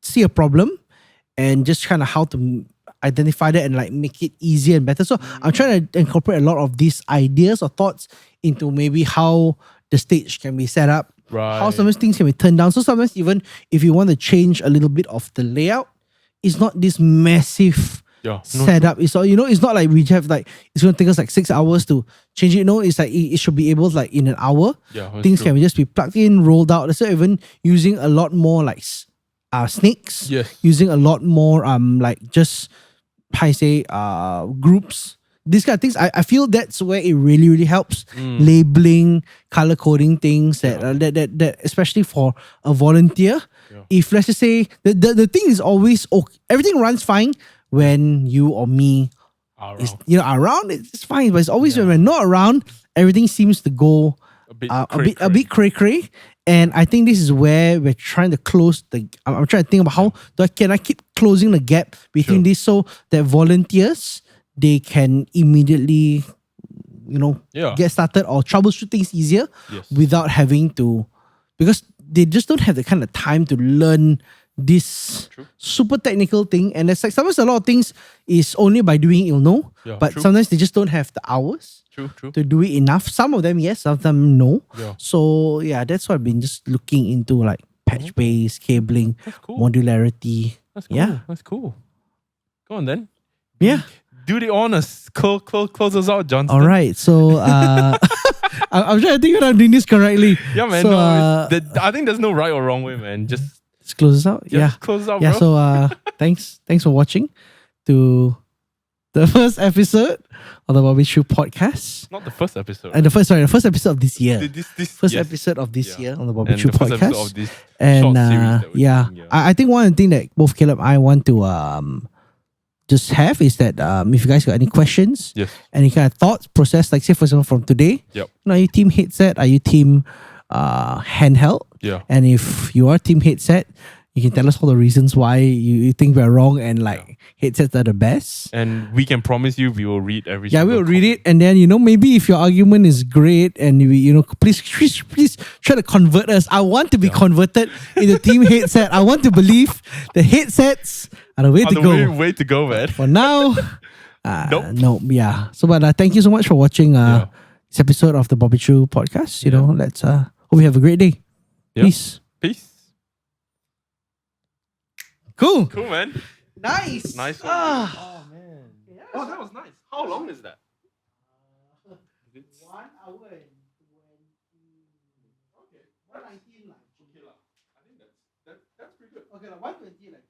see a problem and just kind of how to identify that and like make it easier and better. So I'm trying to incorporate a lot of these ideas or thoughts into maybe how the stage can be set up. How sometimes things can be turned down. So sometimes even if you want to change a little bit of the layout, it's not this massive setup. It's all, you know, it's not like we have like it's going to take us like 6 hours to change it. No, it's like it should be able to, like in an hour. Things can just be plugged in, rolled out. So even using a lot more like snakes. Using a lot more like just groups. These kind of things, I feel that's where it really, really helps. Labeling, color coding things that especially for a volunteer. If let's just say the thing is always everything runs fine when you or me are around. It's fine, but it's always when we're not around, everything seems to go a bit cray. And I think this is where we're trying to close I'm trying to think about how can I keep closing the gap between this so that volunteers, they can immediately, get started or troubleshoot things easier without having to, because they just don't have the kind of time to learn this super technical thing. And it's like sometimes a lot of things is only by doing you'll know, but sometimes they just don't have the hours to do it enough. Some of them yes, some of them no. So that's why I've been just looking into like patch base, cabling, modularity. That's cool. That's cool. Go on then. Yeah. Do the honors. Close us out, Johnston. All right. So I'm trying to think that I'm doing this correctly. Yeah, man. So, I think there's no right or wrong way, man. Just close us out. Close us out, bro. Yeah, so thanks for watching to the first episode of the Bobby Choo Podcast. Not the first episode. And the first episode of this year. First episode of this year on the Bobby and Choo the first Podcast. Episode of this and short series that we're doing, I think one of the things that both Caleb and I want to just have is that if you guys got any questions, any kind of thoughts, process, like say for example from today, are you team headset? Are you team handheld? And if you are team headset, you can tell us all the reasons why you think we're wrong and like headsets are the best. And we can promise you we will read every we will read it. And then, maybe if your argument is great and we, please try to convert us. I want to be converted into team headset. I want to believe the headsets are the way to go. Way to go, man. For now, nope. Yeah. So, but thank you so much for watching this episode of the Bobby Choo Podcast. Let's hope you have a great day. Peace. Cool, man. Nice one. Oh man. Oh, that was nice. How long is that? 1 hour and 20. Okay. 119 like. Okay, I think that's pretty good. Okay, 120 like.